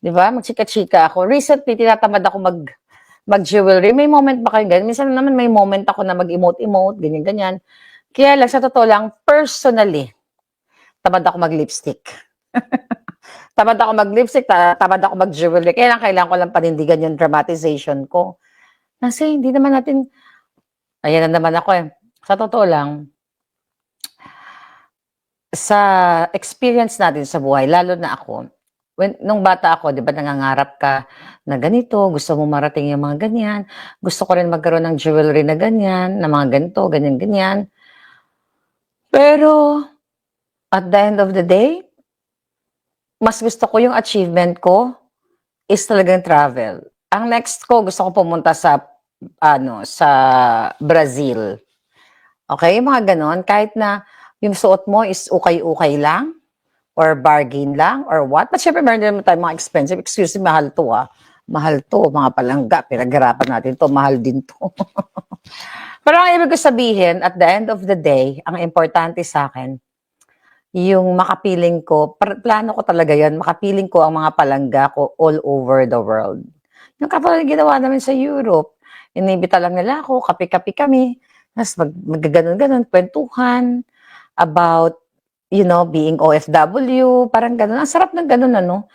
Di ba? Magchika-chika ako. Recently, tinatamad ako mag-jewelry. May moment ba kayo ganyan? Minsan naman may moment ako na mag-emote-emote, ganyan-ganyan. Kaya lang, sa totoo lang, personally, tamad ako mag-lipstick. Tamad ako mag-lipstick, tamad ako mag-jewelry. Kaya lang, kailangan ko lang panindigan yung dramatization ko. Kasi hindi naman natin, ayan na naman ako eh. Sa totoo lang, sa experience natin sa buhay, lalo na ako, nung bata ako, di ba, nangangarap ka na ganito, gusto mo marating yung mga ganyan, gusto ko rin magkaroon ng jewelry na ganyan, na mga ganito, ganyan-ganyan. Pero, at the end of the day, mas gusto ko yung achievement ko is talagang travel. Ang next ko, gusto ko pumunta sa Brazil. Okay, mga ganon, kahit na yung suot mo is ukay-ukay lang, or bargain lang, or what. But syempre, meron naman tayo mga expensive. Excuse me, mahal to Mahal to, mga palangga. Pinaghirapan natin to, mahal din to. Pero ang ibig ko sabihin, at the end of the day, ang importante sa akin, yung makapiling ko, plano ko talaga yan, makapiling ko ang mga palangga ko all over the world. Yung katulad ng ginawa namin sa Europe, inibita lang nila ako, kape-kape kami, tapos magaganon-ganon, kwentuhan about, being OFW, parang ganon. Ang sarap ng ganon, ano?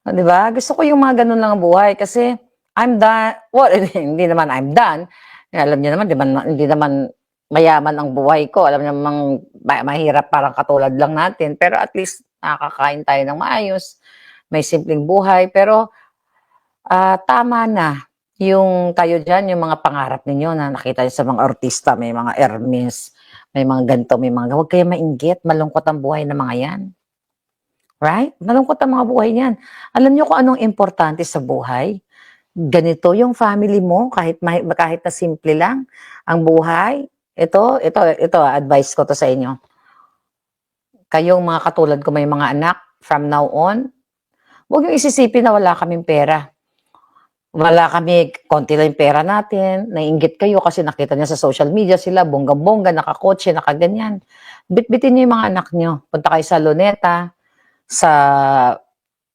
Di ba? Gusto ko yung mga ganon lang ang buhay kasi I'm done, well, hindi naman I'm done. Alam niyo naman, hindi naman mayaman ang buhay ko. Alam niyo namang mahirap parang katulad lang natin. Pero at least nakakain tayo ng maayos. May simpleng buhay. Pero tama na yung kayo dyan, yung mga pangarap ninyo na nakita niyo sa mga artista, may mga Hermes, may mga ganito, may mga, huwag kayo mainggit, malungkot ang buhay ng mga yan. Right? Malungkot ang mga buhay niyan. Alam niyo kung anong importante sa buhay? Ganito yung family mo, kahit na simple lang ang buhay. Ito, advice ko to sa inyo. Kayong mga katulad ko may mga anak, from now on, huwag yung isisipin na wala kaming pera. Wala kami, konti lang yung pera natin, naiinggit kayo kasi nakita niya sa social media sila, bonggang-bongga, nakakotse, nakaganyan. Bitbitin niyo yung mga anak niyo. Punta kayo sa Luneta, sa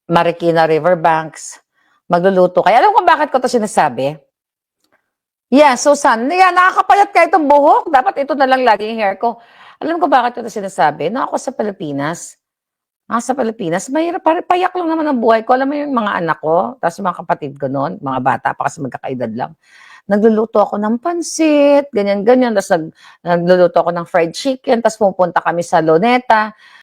Marikina Riverbanks, magluluto kayo. Alam ko bakit ko to sinasabi? Yeah, Susan, nakakapayat ka itong buhok. Dapat ito na lang lagi yung hair ko. Alam ko bakit ko to sinasabi? Ako sa Pilipinas, mahirap, payak lang naman ang buhay ko. Alam mo yung mga anak ko, tapos mga kapatid ko noon, mga bata pa kasi magkakaedad lang. Nagluluto ako ng pansit, ganyan-ganyan. Tapos nagluluto ako ng fried chicken, tapos pupunta kami sa Luneta.